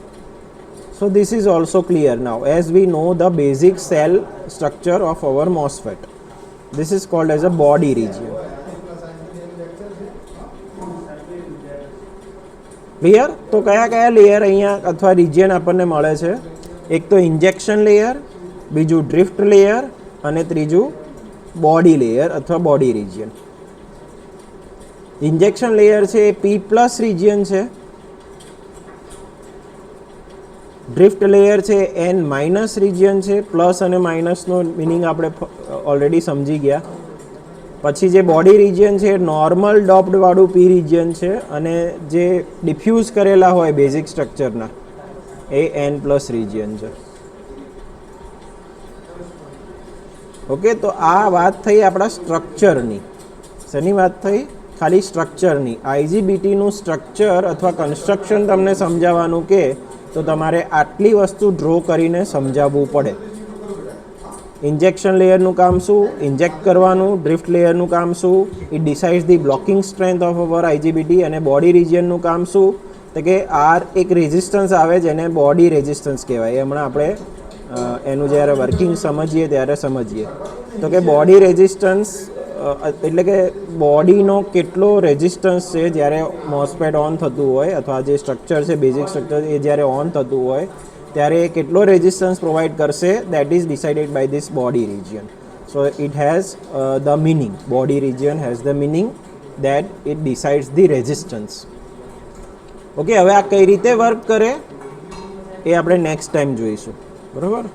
So this is also clear now as we know the basic cell structure of our MOSFET. This is called as a body region. Clear? તો કયા કયા લેયર અહીંયા અથવા રિજિયન આપણને મળે છે? એક તો ઇન્જેક્શન લેયર, બીજું ડ્રિફ્ટ લેયર અને ત્રીજું બોડી લેયર અથવા બોડી રિજિયન. ઇન્જેક્શન લેયર છે એ p પ્લસ રિજિયન છે. ડ્રિફ્ટ લેયર છે n માઇનસ રિજિયન છે. પ્લસ અને માઇનસનો મિનિંગ આપણે ઓલરેડી સમજી ગયા. પછી જે બોડી રિજિયન છે એ નોર્મલ ડોપ્ડવાળું પી રિજિયન છે, અને જે ડિફ્યુઝ કરેલા હોય બેઝિક સ્ટ્રક્ચરના એ એન પ્લસ રિજિયન છે. ઓકે, તો આ વાત થઈ આપણા સ્ટ્રક્ચરની. શેની વાત થઈ? ખાલી સ્ટ્રક્ચરની. આઈજીબીટીનું સ્ટ્રક્ચર અથવા કન્સ્ટ્રક્શન તમને સમજાવવાનું કે તો તમારે આટલી વસ્તુ ડ્રો કરીને સમજાવવું પડે. ઇન્જેક્શન લેયરનું કામ શું? ઇન્જેક્ટ કરવાનું. ડ્રિફ્ટ લેયરનું કામ શું? It decides the blocking strength of our આઈજીબીટી. અને બોડી રિજિયનનું કામ શું? તો કે આર એક રેઝિસ્ટન્સ આવે જેને બોડી રેઝિસ્ટન્સ કહેવાય. એ હમણાં આપણે એનું જ્યારે વર્કિંગ સમજીએ ત્યારે સમજીએ. તો કે બોડી રેઝિસ્ટન્સ એટલે કે બોડીનો કેટલો રેઝિસ્ટન્સ છે જ્યારે મોસ્ફેટ ઓન થતું હોય, અથવા જે સ્ટ્રક્ચર છે બેઝિક સ્ટ્રક્ચર એ જ્યારે ઓન થતું હોય ત્યારે એ કેટલો રેઝિસ્ટન્સ પ્રોવાઈડ કરશે, that is decided by this body region. So it has the meaning, body region has the meaning that it decides the resistance. Okay, હવે આ કઈ રીતે વર્ક કરે એ આપણે નેક્સ્ટ ટાઈમ જોઈશું. બરાબર.